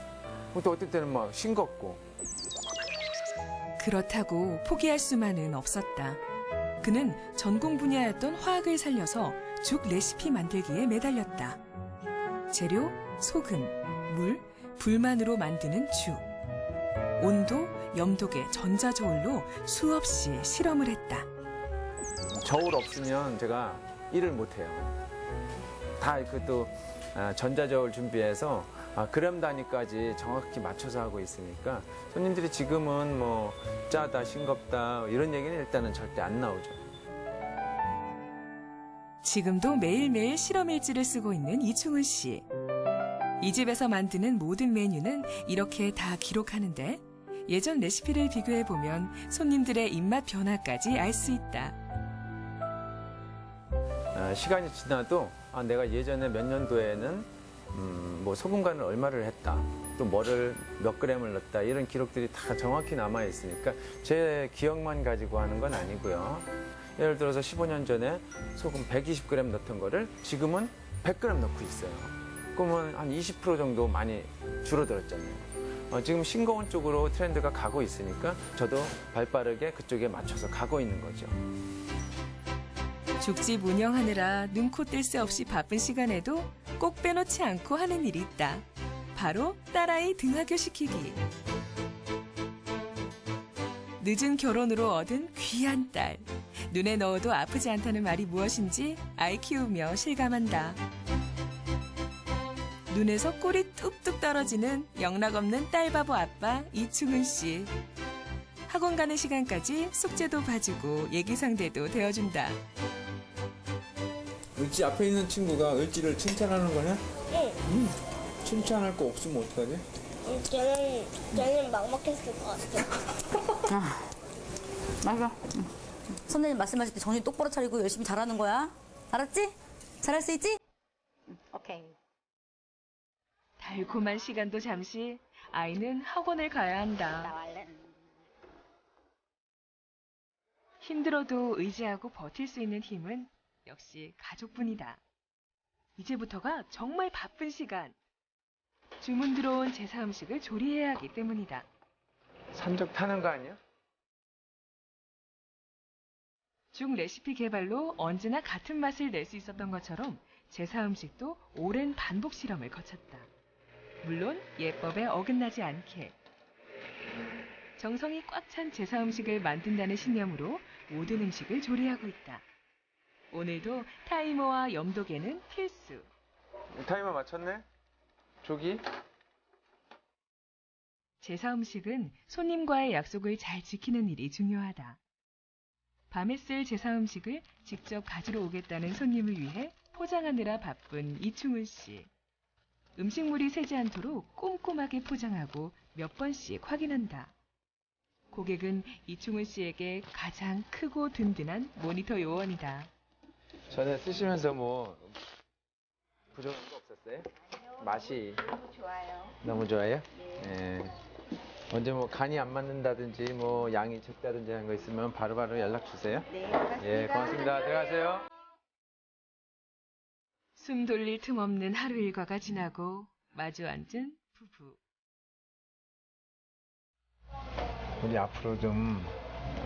또 어떨 때는 막 싱겁고. 그렇다고 포기할 수만은 없었다. 그는 전공 분야였던 화학을 살려서 죽 레시피 만들기에 매달렸다. 재료, 소금, 물, 불만으로 만드는 죽. 온도, 염도계, 전자저울로 수없이 실험을 했다. 저울 없으면 제가 일을 못해요. 다 또 전자저울 준비해서 그램 단위까지 정확히 맞춰서 하고 있으니까 손님들이 지금은 뭐 짜다, 싱겁다 이런 얘기는 일단은 절대 안 나오죠. 지금도 매일매일 실험 일지를 쓰고 있는 이충은 씨. 이 집에서 만드는 모든 메뉴는 이렇게 다 기록하는데 예전 레시피를 비교해보면 손님들의 입맛 변화까지 알 수 있다. 시간이 지나도 내가 예전에 몇 년도에는 뭐 소금간을 얼마를 했다, 또 뭐를 몇 그램을 넣었다 이런 기록들이 다 정확히 남아 있으니까 제 기억만 가지고 하는 건 아니고요. 예를 들어서 15년 전에 소금 120g 넣던 거를 지금은 100g 넣고 있어요. 그러면 한 20% 정도 많이 줄어들었잖아요. 지금 싱거운 쪽으로 트렌드가 가고 있으니까 저도 발빠르게 그쪽에 맞춰서 가고 있는 거죠. 죽집 운영하느라 눈코 뜰 새 없이 바쁜 시간에도 꼭 빼놓지 않고 하는 일이 있다. 바로 딸아이 등하교 시키기. 늦은 결혼으로 얻은 귀한 딸. 눈에 넣어도 아프지 않다는 말이 무엇인지 아이 키우며 실감한다. 눈에서 꿀이 뚝뚝 떨어지는 영락없는 딸바보 아빠 이충은 씨. 학원 가는 시간까지 숙제도 봐주고 얘기 상대도 되어준다. 을지 앞에 있는 친구가 을지를 칭찬하는 거냐? 응. 칭찬할 거 없으면 어떡하지? 쟤는 막막했을 것 같아. 맞아. 선생님 말씀하실 때 정신 똑바로 차리고 열심히 잘하는 거야. 알았지? 잘할 수 있지? 오케이. 달콤한 시간도 잠시 아이는 학원을 가야 한다. 힘들어도 의지하고 버틸 수 있는 힘은 역시 가족뿐이다. 이제부터가 정말 바쁜 시간. 주문 들어온 제사 음식을 조리해야 하기 때문이다. 산적 타는 거 아니야? 죽 레시피 개발로 언제나 같은 맛을 낼 수 있었던 것처럼 제사 음식도 오랜 반복 실험을 거쳤다. 물론 예법에 어긋나지 않게. 정성이 꽉 찬 제사 음식을 만든다는 신념으로 모든 음식을 조리하고 있다. 오늘도 타이머와 염도계는 필수. 타이머 맞췄네? 조기? 제사 음식은 손님과의 약속을 잘 지키는 일이 중요하다. 밤에 쓸 제사 음식을 직접 가지러 오겠다는 손님을 위해 포장하느라 바쁜 이충은 씨. 음식물이 새지 않도록 꼼꼼하게 포장하고 몇 번씩 확인한다. 고객은 이충은 씨에게 가장 크고 든든한 모니터 요원이다. 전에 쓰시면서 뭐 부족한 거 없었어요? 맛이 너무 좋아요. 너무 좋아요? 네. 언제 뭐 간이 안 맞는다든지 뭐 양이 적다든지 하는 거 있으면 바로바로 연락 주세요. 네, 고맙습니다. 예, 고맙습니다. 들어가세요. 숨 돌릴 틈 없는 하루 일과가 지나고 마주 앉은 부부. 우리 앞으로 좀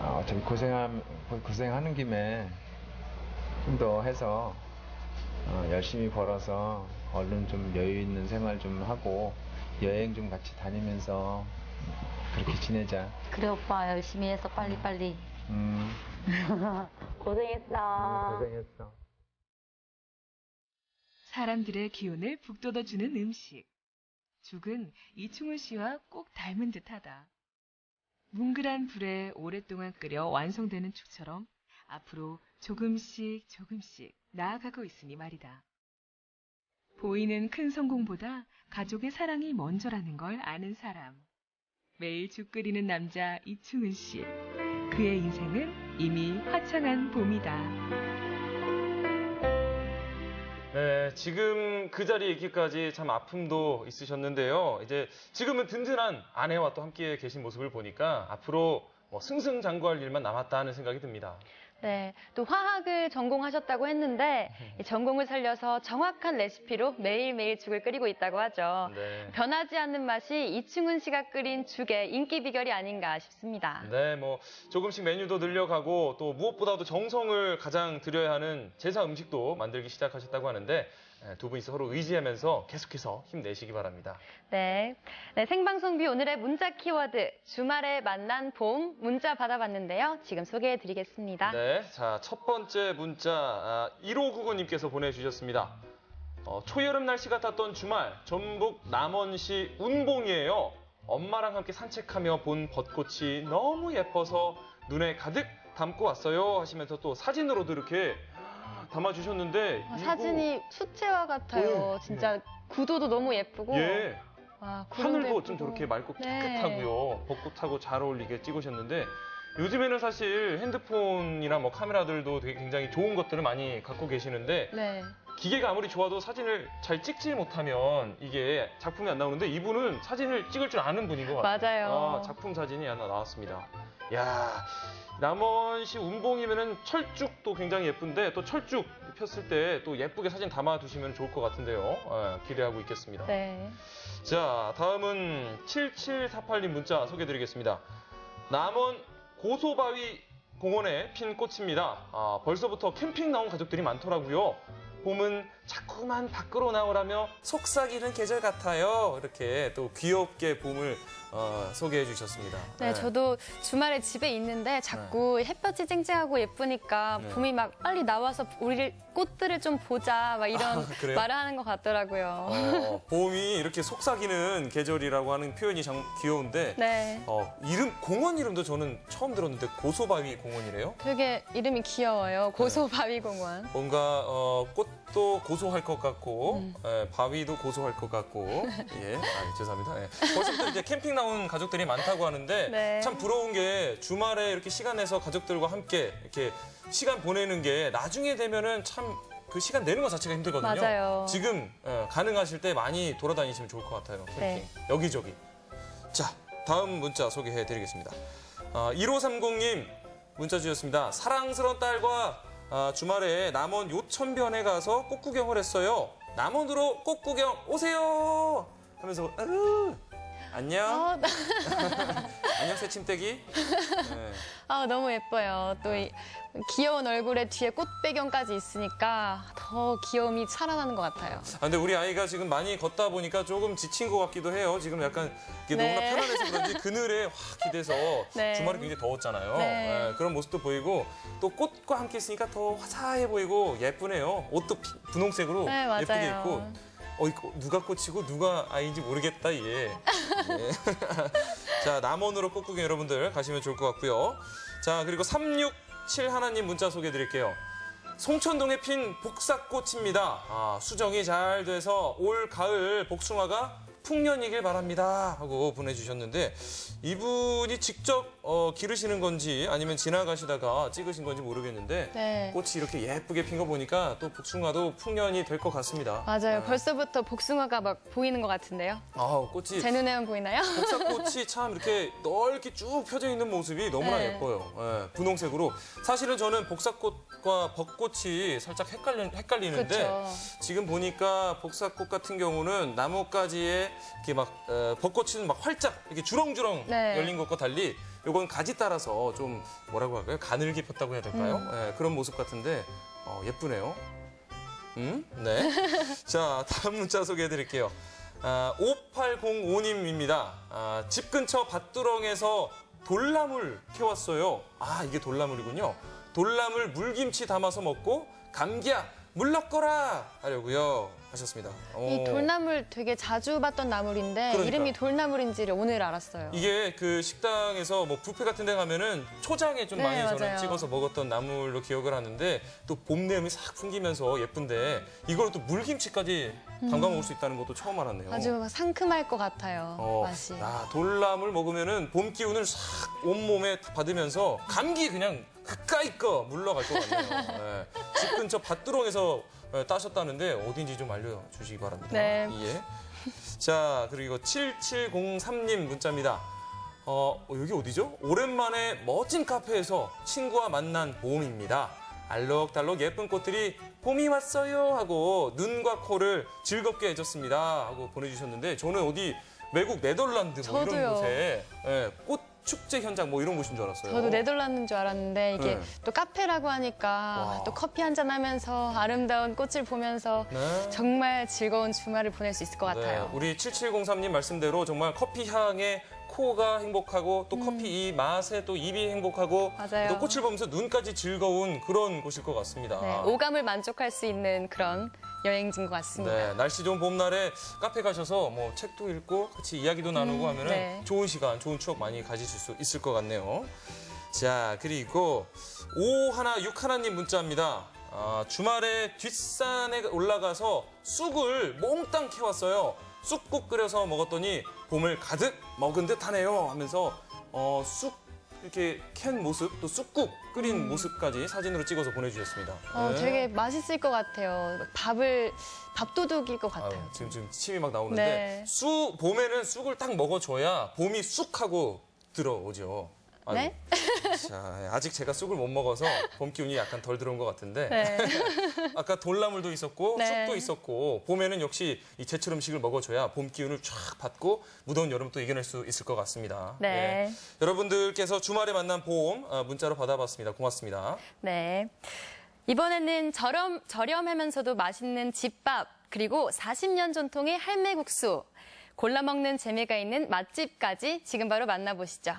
어차피 고생하는 김에 좀 더 해서 열심히 벌어서 얼른 좀 여유 있는 생활 좀 하고 여행 좀 같이 다니면서 그렇게 지내자. 그래 오빠 열심히 해서 빨리빨리. 고생했어. 고생했어. 사람들의 기운을 북돋아주는 음식. 죽은 이충훈 씨와 꼭 닮은 듯하다. 뭉글한 불에 오랫동안 끓여 완성되는 죽처럼 앞으로 조금씩 나아가고 있으니 말이다. 보이는 큰 성공보다 가족의 사랑이 먼저라는 걸 아는 사람. 매일 죽 끓이는 남자 이충훈 씨. 그의 인생은 이미 화창한 봄이다. 네, 지금 그 자리에 있기까지 참 아픔도 있으셨는데요. 이제 지금은 든든한 아내와 또 함께 계신 모습을 보니까 앞으로 승승장구할 일만 남았다 하는 생각이 듭니다. 네, 또 화학을 전공하셨다고 했는데 이 전공을 살려서 정확한 레시피로 매일매일 죽을 끓이고 있다고 하죠. 네. 변하지 않는 맛이 이충훈 씨가 끓인 죽의 인기 비결이 아닌가 싶습니다. 네, 조금씩 메뉴도 늘려가고 또 무엇보다도 정성을 가장 들여야 하는 제사 음식도 만들기 시작하셨다고 하는데 두 분이 서로 의지하면서 계속해서 힘내시기 바랍니다. 네, 생방송비 오늘의 문자 키워드 주말에 만난 봄 문자 받아봤는데요. 지금 소개해드리겠습니다. 네, 자, 첫 번째 문자 1599님께서 보내주셨습니다. 초여름 날씨 같았던 주말 전북 남원시 운봉이에요. 엄마랑 함께 산책하며 본 벚꽃이 너무 예뻐서 눈에 가득 담고 왔어요 하시면서 또 사진으로도 이렇게 담아주셨는데 사진이 수채화 같아요. 진짜 구도도 너무 예쁘고 예. 하늘도 예쁘고. 좀 저렇게 맑고 네. 깨끗하고요. 벚꽃하고 잘 어울리게 찍으셨는데 요즘에는 사실 핸드폰이나 카메라들도 되게 굉장히 좋은 것들을 많이 갖고 계시는데 네. 기계가 아무리 좋아도 사진을 잘 찍지 못하면 이게 작품이 안 나오는데 이분은 사진을 찍을 줄 아는 분인 것 같아요. 맞아요. 작품 사진이 하나 나왔습니다. 야, 남원시 운봉이면은 철쭉도 굉장히 예쁜데 또 철쭉 폈을 때 또 예쁘게 사진 담아두시면 좋을 것 같은데요. 기대하고 있겠습니다. 네. 자, 다음은 7748님 문자 소개해드리겠습니다. 남원 고소바위 공원에 핀 꽃입니다. 벌써부터 캠핑 나온 가족들이 많더라고요. 봄은 자꾸만 밖으로 나오라며 속삭이는 계절 같아요. 이렇게 또 귀엽게 봄을 소개해 주셨습니다. 네, 저도 주말에 집에 있는데 자꾸 햇볕이 쨍쨍하고 예쁘니까 봄이 막 빨리 나와서 우리 꽃들을 좀 보자 막 이런 그래요? 말을 하는 것 같더라고요. 봄이 이렇게 속삭이는 계절이라고 하는 표현이 참 귀여운데 네. 공원 이름도 저는 처음 들었는데 고소바위 공원이래요? 되게 이름이 귀여워요. 고소바위공원. 뭔가 꽃도 고소할 것 같고 바위도 고소할 것 같고 예, 죄송합니다. 예. 벌써부터 이제 캠핑 나온 가족들이 많다고 하는데 네. 참 부러운 게 주말에 이렇게 시간 내서 가족들과 함께 이렇게 시간 보내는 게 나중에 되면은 참 그 시간 내는 것 자체가 힘들거든요. 맞아요. 지금 가능하실 때 많이 돌아다니시면 좋을 것 같아요. 캠핑 네. 여기저기. 자, 다음 문자 소개해드리겠습니다. 1530님 문자 주셨습니다. 사랑스러운 딸과 주말에 남원 요천변에 가서 꽃 구경을 했어요. 남원으로 꽃 구경 오세요 하면서 안녕. 안녕 새침대기. 네. 너무 예뻐요. 또 이 귀여운 얼굴에 뒤에 꽃 배경까지 있으니까 더 귀여움이 살아나는 것 같아요. 근데 우리 아이가 지금 많이 걷다 보니까 조금 지친 것 같기도 해요. 지금 약간 이게 네. 너무나 편안해서 그런지 그늘에 확 기대서 네. 주말에 굉장히 더웠잖아요. 네. 그런 모습도 보이고 또 꽃과 함께 있으니까 더 화사해 보이고 예쁘네요. 옷도 분홍색으로 네, 맞아요. 예쁘게 입고. 이거 누가 꽃이고 누가 아이인지 모르겠다 얘. 네. 자, 남원으로 꽃 구경 여러분들 가시면 좋을 것 같고요. 자, 그리고 367 하나님 문자 소개해드릴게요. 송천동에 핀 복사꽃입니다. 수정이 잘 돼서 올 가을 복숭아가 풍년이길 바랍니다 하고 보내주셨는데 이분이 직접 기르시는 건지 아니면 지나가시다가 찍으신 건지 모르겠는데 네. 꽃이 이렇게 예쁘게 핀 거 보니까 또 복숭아도 풍년이 될 것 같습니다. 맞아요. 벌써부터 복숭아가 막 보이는 것 같은데요. 꽃이 제 눈에만 보이나요? 복사꽃이 참 이렇게 넓게 쭉 펴져 있는 모습이 너무나 네. 예뻐요. 분홍색으로. 사실은 저는 복사꽃과 벚꽃이 살짝 헷갈리는데 그쵸. 지금 보니까 복사꽃 같은 경우는 나뭇가지에 이렇게 막 벚꽃은 막 활짝 이렇게 주렁주렁 네. 열린 것과 달리 이건 가지 따라서 좀 뭐라고 할까요? 가늘게 폈다고 해야 될까요? 그런 모습 같은데 예쁘네요. 네. 자, 다음 문자 소개해드릴게요. 5805님입니다. 집 근처 밭두렁에서 돌나물 캐왔어요. 이게 돌나물이군요. 돌나물 물김치 담아서 먹고 감기야 물러거라 하려고요 하셨습니다. 이 돌나물 되게 자주 봤던 나물인데 그러니까. 이름이 돌나물인지를 오늘 알았어요. 이게 그 식당에서 뭐 뷔페 같은 데 가면은 초장에 좀 네, 많이 저는 맞아요. 찍어서 먹었던 나물로 기억을 하는데 또 봄 내음이 싹 풍기면서 예쁜데 이걸 또 물김치까지 담가 먹을 수 있다는 것도 처음 알았네요. 아주 상큼할 것 같아요, 맛이. 돌나물 먹으면은 봄 기운을 싹 온몸에 받으면서 감기 그냥 그까이 거 물러갈 것 같네요. 네. 집 근처 밭두렁에서 따셨다는데 어딘지 좀 알려주시기 바랍니다. 네. 예. 자, 그리고 7703님 문자입니다. 여기 어디죠? 오랜만에 멋진 카페에서 친구와 만난 봄입니다. 알록달록 예쁜 꽃들이 봄이 왔어요 하고 눈과 코를 즐겁게 해줬습니다 하고 보내주셨는데 저는 어디 외국 네덜란드 뭐 이런 저도요. 곳에 꽃 축제 현장 뭐 이런 곳인 줄 알았어요. 저도 네덜란드인 줄 알았는데 이게 네. 또 카페라고 하니까 또 커피 한잔 하면서 아름다운 꽃을 보면서 네. 정말 즐거운 주말을 보낼 수 있을 것 같아요. 네, 우리 7703님 말씀대로 정말 커피 향에 코가 행복하고 또 커피 이 맛에 또 입이 행복하고 맞아요. 또 꽃을 보면서 눈까지 즐거운 그런 곳일 것 같습니다. 네, 오감을 만족할 수 있는 그런 여행지인 것 같습니다. 네, 날씨 좋은 봄날에 카페 가셔서 뭐 책도 읽고 같이 이야기도 나누고 하면은 네. 좋은 시간, 좋은 추억 많이 가지실 수 있을 것 같네요. 자, 그리고 5161님 문자입니다. 주말에 뒷산에 올라가서 쑥을 몽땅 캐왔어요. 쑥국 끓여서 먹었더니 봄을 가득 먹은 듯하네요 하면서 쑥 이렇게 캔 모습 또 쑥국 끓인 모습까지 사진으로 찍어서 보내주셨습니다. 네. 되게 맛있을 것 같아요. 밥도둑일 것 같아요. 지금 침이 막 나오는데 네. 봄에는 쑥을 딱 먹어줘야 봄이 쑥하고 들어오죠. 네? 자, 아직 제가 쑥을 못 먹어서 봄 기운이 약간 덜 들어온 것 같은데 네. 아까 돌나물도 있었고 네. 쑥도 있었고 봄에는 역시 이 제철 음식을 먹어줘야 봄 기운을 쫙 받고 무더운 여름 또 이겨낼 수 있을 것 같습니다. 네. 여러분들께서 주말에 만난 봄 문자로 받아봤습니다. 고맙습니다. 네. 이번에는 저렴하면서도 맛있는 집밥, 그리고 40년 전통의 할매국수, 골라 먹는 재미가 있는 맛집까지 지금 바로 만나보시죠.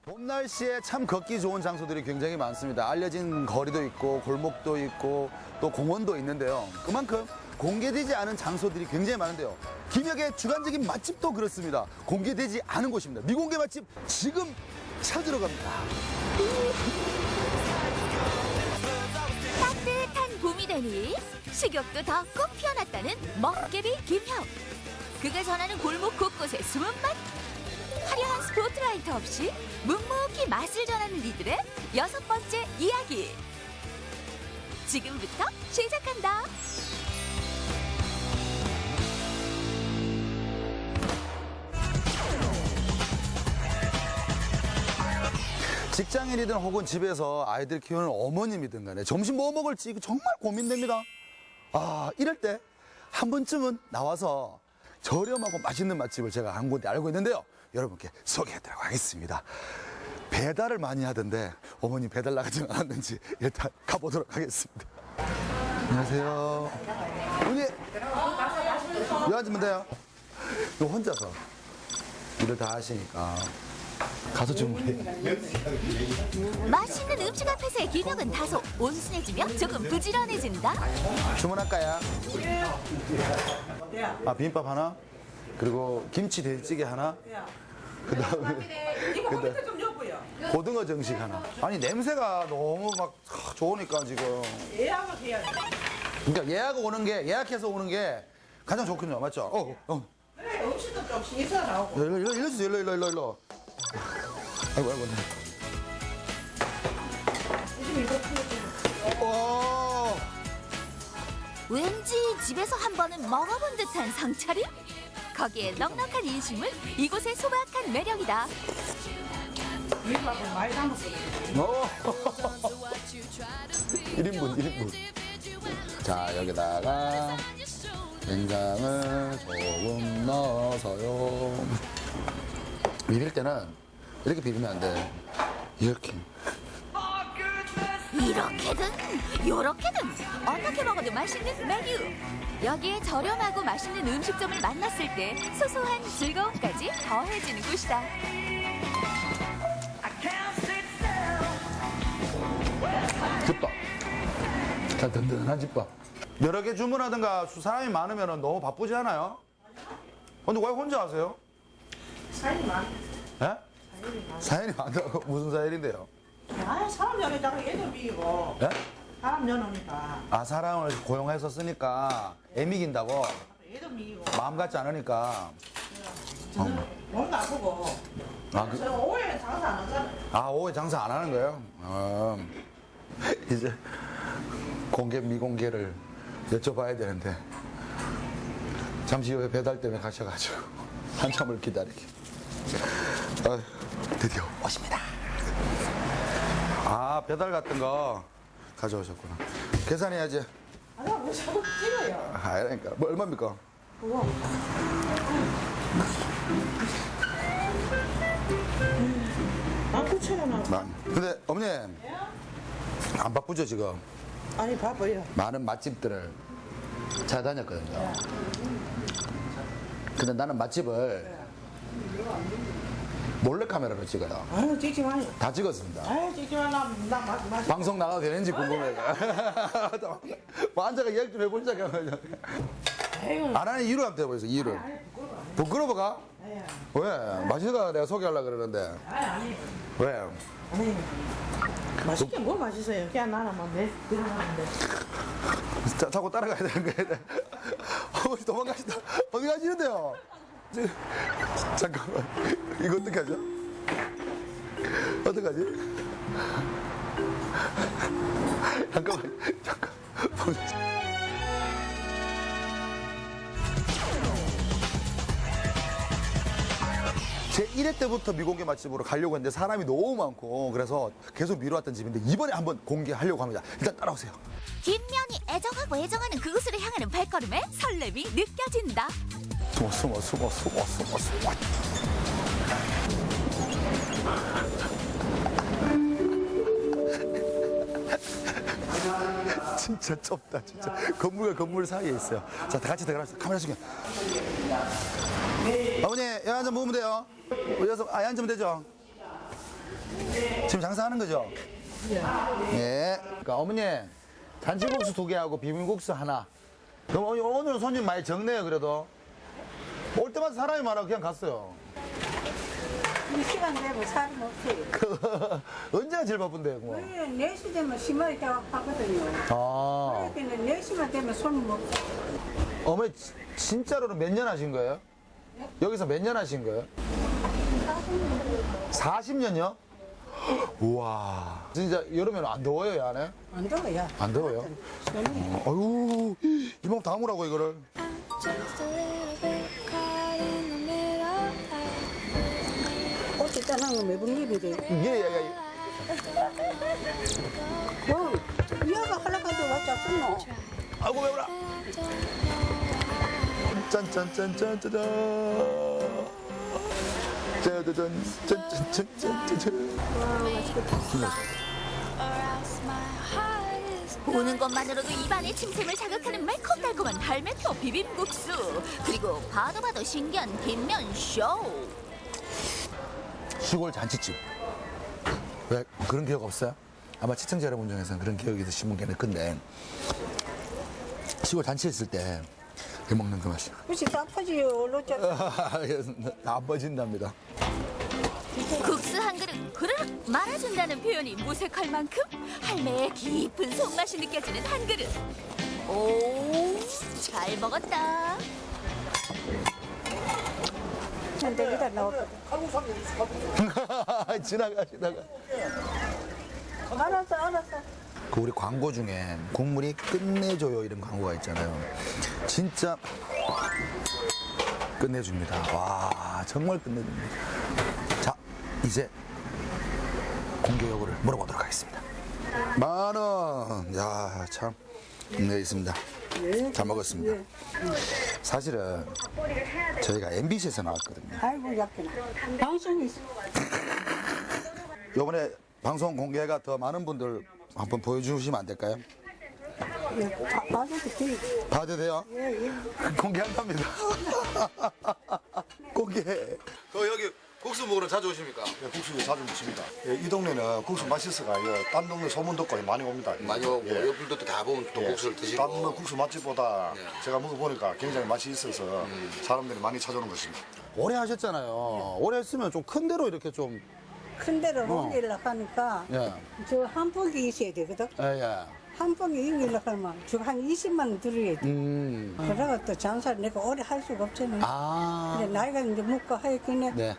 봄 날씨에 참 걷기 좋은 장소들이 굉장히 많습니다. 알려진 거리도 있고 골목도 있고 또 공원도 있는데요. 그만큼 공개되지 않은 장소들이 굉장히 많은데요. 김혁의 주관적인 맛집도 그렇습니다. 공개되지 않은 곳입니다. 미공개 맛집 지금 찾으러 갑니다. 따뜻한 봄이 되니 식욕도 더 꼭 피어났다는 먹개비 김혁. 그가 전하는 골목 곳곳의 숨은 맛. 화려한 스포트라이트 없이 묵묵히 맛을 전하는 이들의 6번째 이야기. 지금부터 시작한다. 직장인이든 혹은 집에서 아이들 키우는 어머님이든 간에 점심 뭐 먹을지 이거 정말 고민됩니다. 이럴 때 한 번쯤은 나와서 저렴하고 맛있는 맛집을 제가 한 군데 알고 있는데요. 여러분께 소개해드리도록 하겠습니다. 배달을 많이 하던데 어머니 배달 나가지 않았는지 일단 가보도록 하겠습니다. 안녕하세요. 어머니, 여기 앉으면 돼요. 너 혼자서 일을 다 하시니까 가서 주문해. 맛있는 음식 앞에서의 김혁은 다소 온순해지며 조금 부지런해진다. 주문할까요? 비빔밥 하나, 그리고 김치 돼지찌개 하나, 그다음에 고등어 정식 하나. 아니 냄새가 너무 막 좋으니까 지금. 예약을 해야 돼. 그러니까 예약해서 오는 게 가장 좋군요, 맞죠? 그래, 음식도 좀 신경 나오고. 일로 주세요, 일로. 아이고. 왠지 집에서 한 번은 먹어본 듯한 상차림? 거기에 넉넉한 인심은 이곳의 소박한 매력이다. 비빔밥은 많이 담았거든요. 1인분. 자, 여기다가 된장을 조금 넣어서요. 비빌 때는 이렇게 비비면 안 돼. 이렇게. 이렇게든 요렇게든 어떻게 먹어도 맛있는 메뉴. 여기에 저렴하고 맛있는 음식점을 만났을 때 소소한 즐거움까지 더해지는 곳이다. 집밥. 자, 든든한 집밥. 여러 개 주문하든가 사람이 많으면 너무 바쁘지 않아요? 근데 왜 혼자 하세요? 사연이 많. 예? 사연이 많다고? 무슨 사연인데요? 아, 사람 연애다가 얘도 미기고. 예? 사람 연애니까. 아, 사람을 고용해서 쓰니까 애미긴다고? 얘도 미기고. 마음 같지 않으니까. 뭔가 아프고. 아, 저는 오후에 장사 안 하잖아요. 아, 오후에 장사 안 하는 거예요? 이제 공개, 미공개를 여쭤봐야 되는데 잠시 후에 배달 때문에 가셔가지고 한참을 기다리게. 드디어 오십니다. 아, 배달 같은 거 가져오셨구나. 계산해야지. 아, 왜 자꾸 찍어요? 아, 그러니까. 뭐 얼마입니까? 우와. 아, 9,000원. 근데 어머님 안 바쁘죠 지금? 아니, 바빠요. 많은 맛집들을 찾아다녔거든요. 근데 나는 맛집을 몰래카메라로 찍어요. 아유, 찍지 마요. 다 찍었습니다. 아유, 찍지 마. 나 맛. 방송 나가도 되는지 궁금해서. 뭐 앉아가 예약 좀 해보자. 안 하는 이유를 한번 해보세요. 이유를. 부끄러워가? 왜? 맛있어가 내가 소개하려고 그러는데. 아니. 왜? 아니. 맛있게 뭐 맛있어요? 그냥 나는 막 들어가는데. 자꾸 따라가야 되는 거야. 어머니 도망가시다. 어디 가시는데요? 잠깐만. 이거 어떡하죠? 어떡하지? 잠깐만. 제 1회 때부터 미공개 맛집으로 가려고 했는데 사람이 너무 많고 그래서 계속 미뤄왔던 집인데 이번에 한번 공개하려고 합니다. 일단 따라오세요. 김면이 애정하고 애정하는 그곳으로 향하는 발걸음에 설렘이 느껴진다. 숨어. 진짜 좁다, 진짜. 건물과 건물 사이에 있어요. 자, 다 같이 들어갑시다. 카메라 숙여. 어머니, 여기 한잔 먹으면 돼요. 여기서, 앉으면 되죠? 지금 장사하는 거죠? 예. 그러니까 어머니, 잔치국수 2개하고 비빔국수 하나. 그럼 오늘 손님 많이 적네요, 그래도. 올 때마다 사람이 많아 그냥 갔어요. 이 시간 되면 사람이 없지. 언제가 제일 바쁜데요, 뭐? 4시 되면 심하게 하거든요. 아. 그러니까 4시만 되면 손님 없어. 어머니, 진짜로는 몇 년 하신 거예요? 여기서 몇 년 하신 거예요? 40년요? 우와. 진짜 여름에는 안 더워요, 이 안에? 안 더워요. 안 더워요? 아유, 이몸 다 무라고, 이거를. 옷 있잖아, 매번 입이래. 예. 이하가 하려고 왔지 않노? 아이고, 매워라. 짠짠짠짠짠짠. 짠짠짠짠짠짠. 보는 것만으로도 입안에 침샘을 자극하는 매콤달콤한 달매토 비빔국수. 그리고 봐도 신기한 뒷면 쇼. 시골 잔치집. 왜 그런 기억 없어요? 아마 시청자 여러분 중에서는 그런 기억이 드신 분께는 큰데 시골 잔치했을 때 해먹는 그 맛이 그치, 아파지요. 안 빠진답니다. 국수 한 그릇 후루룩 말아준다는 표현이 무색할 만큼 할매의 깊은 손맛이 느껴지는 한 그릇. 오, 잘 먹었다. 근데 여기다 나왔거든. 지나가. 알았어. 그 우리 광고 중에 국물이 끝내줘요 이런 광고가 있잖아요. 진짜 끝내줍니다. 와, 정말 끝내줍니다. 자, 이제 공개 여부를 물어보도록 하겠습니다. 10,000원. 야, 참. 네, 있습니다. 잘 먹었습니다. 사실은 저희가 MBC에서 나왔거든요. 아이고, 약해나. 방송이 있어. 요번에 방송 공개가 더 많은 분들 한번 보여주시면 안 될까요? 봐도 돼요? 공개한답니다. 공개. 여기 국수 먹으러 자주 오십니까? 네, 국수 자주 먹습니다. 예, 이 동네는 국수 맛있어가 딴 동네 소문 듣고 많이 옵니다. 많이 오고 옆분도 다 보면 또 국수를 드시고. 딴 동네 국수 맛집보다 제가 먹어보니까 굉장히 맛이 있어서 사람들이 많이 찾아오는 것입니다. 오래 하셨잖아요. 오래 했으면 좀 큰 데로 이렇게 좀. 큰 데를 옮기려고 하니까 예. 저 한복이 있어야 되거든. 예. 한복이 옮기려고 하면 저거 한 20만 원 들어야 돼. 그래가 또 장사를 내가 오래 할 수가 없잖아. 근데 나이가 이제 먹고 하였기에 네.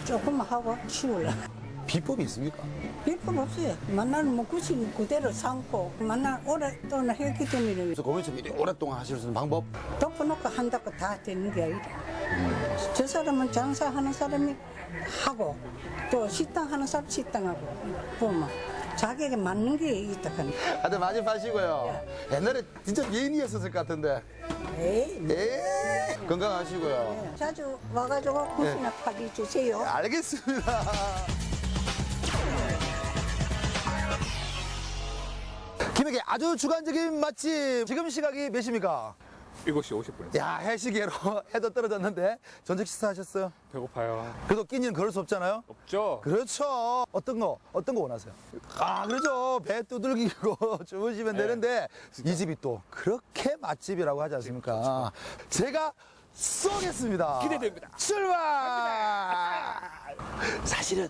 조금만 하고 치우려고. 비법이 있습니까? 비법 없어요. 만나는 뭐 굳이 그대로 삶고 만나 오랫동안 했기 때문에. 그래서 고민처럼 이렇게 오랫동안 하실 수 있는 방법? 덮어놓고 한다고 다 되는 게 아니라. 저 사람은 장사하는 사람이 하고 또 식당 하는 사람 식당하고 보면 자기에게 맞는 게 있다 하니. 다들 많이 파시고요. 옛날에 진짜 미인이었을 것 같은데. 에이. 건강하시고요. 자주 와가지고 국수나 파기 주세요. 알겠습니다. 김해계 아주 주관적인 맛집. 지금 시각이 몇 시입니까? 7시 50분. 야, 해시계로 해도 떨어졌는데 저녁 식사하셨어요? 배고파요. 그래도 끼니는 그럴 수 없잖아요? 없죠. 그렇죠. 어떤 거 원하세요? 그렇죠. 배 두들기고 주무시면 되는데 이 집이 또 그렇게 맛집이라고 하지 않습니까? 제가 쏘겠습니다. 기대됩니다. 출발! 사실은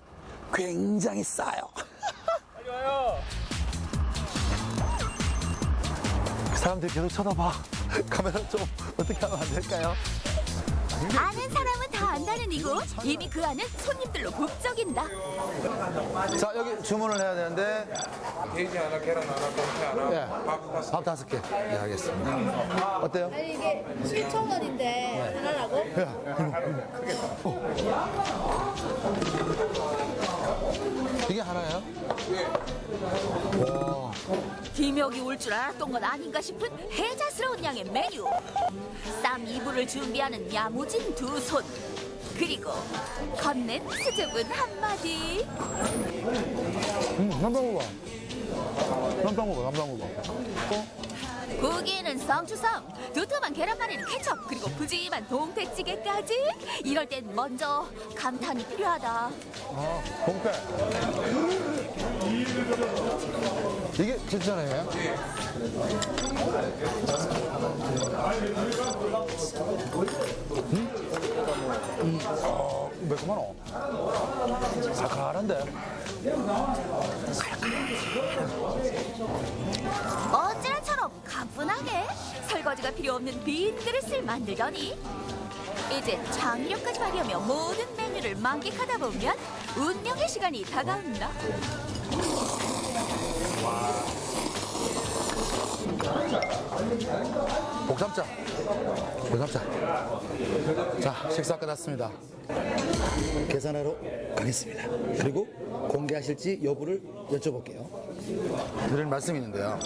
굉장히 싸요. 빨리 와요. 사람들이 계속 쳐다봐. 카메라 좀 어떻게 하면 안 될까요? 아는 사람은 다 안다는 이곳. 이미 그 안은 손님들로 북적인다. 자, 여기 주문을 해야 되는데. 돼지 하나, 계란 하나, 동태 하나, 예. 밥 5개. 네, 알겠습니다. 어때요? 아니 이게 7,000원인데 하나라고? 이게 하나예요? 와. 김혁이 올 줄 알았던 건 아닌가 싶은 해자스러운 양의 메뉴. 쌈 2부를 준비하는 야무진 두 손. 그리고 건넨 수줍은 한마디. 남자 먹어. 남자 먹어. 고기에는 쌍추쌈, 두툼한 계란말이는 케첩, 그리고 푸짐한 동태찌개까지. 이럴 땐 먼저 감탄이 필요하다. 동태. 이게 진짜네요? 매콤하노? 사칼한데? 언제나처럼 가뿐하게 설거지가 필요 없는 빈 그릇을 만들더니 이제 창의력까지 발휘하며 모든 메뉴를 만끽하다 보면 운명의 시간이 다가온다. 복삼자. 자, 식사 끝났습니다. 계산하러 가겠습니다. 그리고 공개하실지 여부를 여쭤볼게요. 드릴 말씀이 있는데요.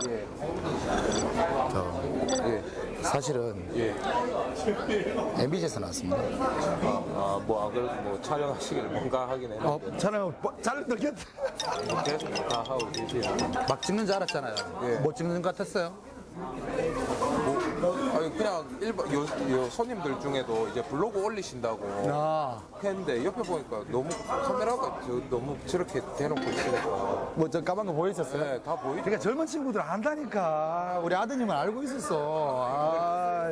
사실은 MBC에서 나왔습니다. 뭐 촬영하시길 뭔가 하긴 했는데. 촬영 잘 들겠다. 계속 다 하고 계세요. 막 찍는 줄 알았잖아요. 뭐 찍는 것 같았어요? 아니 그냥 일반 요 손님들 중에도 이제 블로그 올리신다고 했는데 옆에 보니까 너무 카메라가 너무 저렇게 대놓고 있으니까 뭐 저 까만 거 보이셨어요? 네, 다 보이죠. 그러니까 젊은 친구들 안다니까. 우리 아드님은 알고 있었어.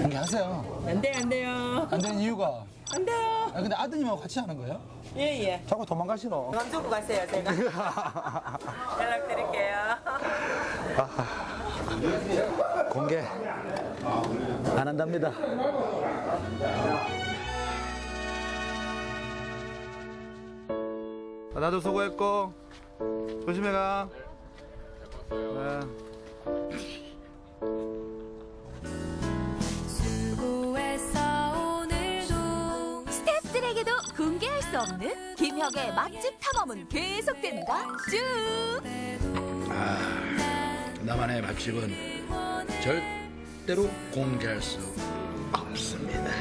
공개하세요. 안 돼요. 안 되는 이유가? 안 돼요. 근데 아드님하고 같이 하는 거예요? 예. 자꾸 도망가시노. 돈 주고 가세요, 제가. 연락드릴게요. 공개 안 한답니다. 나도 수고했고 조심해 가. 스태프들에게도 공개할 수 없는 김혁의 맛집 탐험은 계속된다. 쭉. 나만의 맛집은 절대로 공개할 수 없습니다.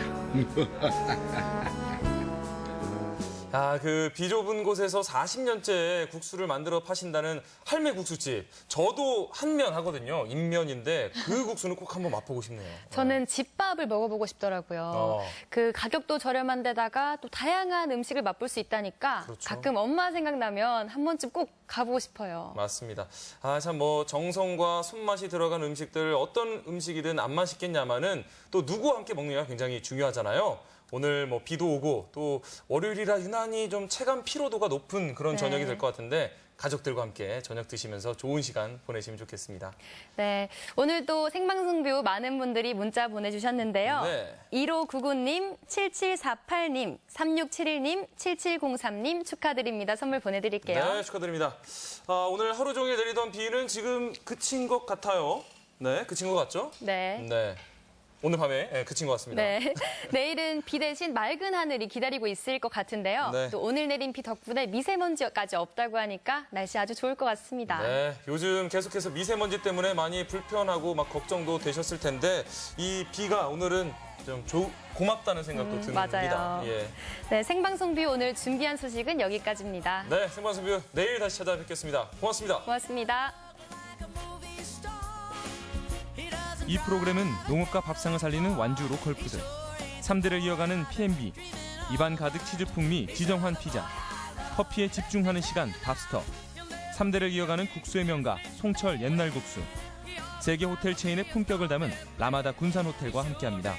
그 비좁은 곳에서 40년째 국수를 만들어 파신다는 할매 국수집. 저도 한면 하거든요. 인면인데 그 국수는 꼭 한번 맛보고 싶네요. 저는 집밥을 먹어보고 싶더라고요. 그 가격도 저렴한 데다가 또 다양한 음식을 맛볼 수 있다니까 그렇죠. 가끔 엄마 생각나면 한 번쯤 꼭 가보고 싶어요. 맞습니다. 참 뭐 정성과 손맛이 들어간 음식들 어떤 음식이든 안 맛있겠냐마는 또 누구와 함께 먹느냐가 굉장히 중요하잖아요. 오늘 뭐 비도 오고 또 월요일이라 유난히 좀 체감 피로도가 높은 그런 저녁이 될 것 같은데 가족들과 함께 저녁 드시면서 좋은 시간 보내시면 좋겠습니다. 네, 오늘도 생방송뷰 많은 분들이 문자 보내주셨는데요. 네. 1599님, 7748님, 3671님, 7703님 축하드립니다. 선물 보내드릴게요. 네, 축하드립니다. 오늘 하루 종일 내리던 비는 지금 그친 것 같아요. 네, 그친 것 같죠? 네. 네. 오늘 밤에 그친 것 같습니다. 네. 내일은 비 대신 맑은 하늘이 기다리고 있을 것 같은데요. 네. 또 오늘 내린 비 덕분에 미세먼지까지 없다고 하니까 날씨 아주 좋을 것 같습니다. 네, 요즘 계속해서 미세먼지 때문에 많이 불편하고 막 걱정도 되셨을 텐데 이 비가 오늘은 좀 고맙다는 생각도 듭니다. 맞아요. 예. 네, 생방송뷰 오늘 준비한 소식은 여기까지입니다. 네, 생방송뷰 내일 다시 찾아뵙겠습니다. 고맙습니다. 고맙습니다. 이 프로그램은 농업과 밥상을 살리는 완주 로컬푸드, 3대를 이어가는 P&B, 입안 가득 치즈 풍미 지정환 피자, 커피에 집중하는 시간 밥스터, 3대를 이어가는 국수의 명가 송철 옛날 국수, 세계 호텔 체인의 품격을 담은 라마다 군산 호텔과 함께합니다.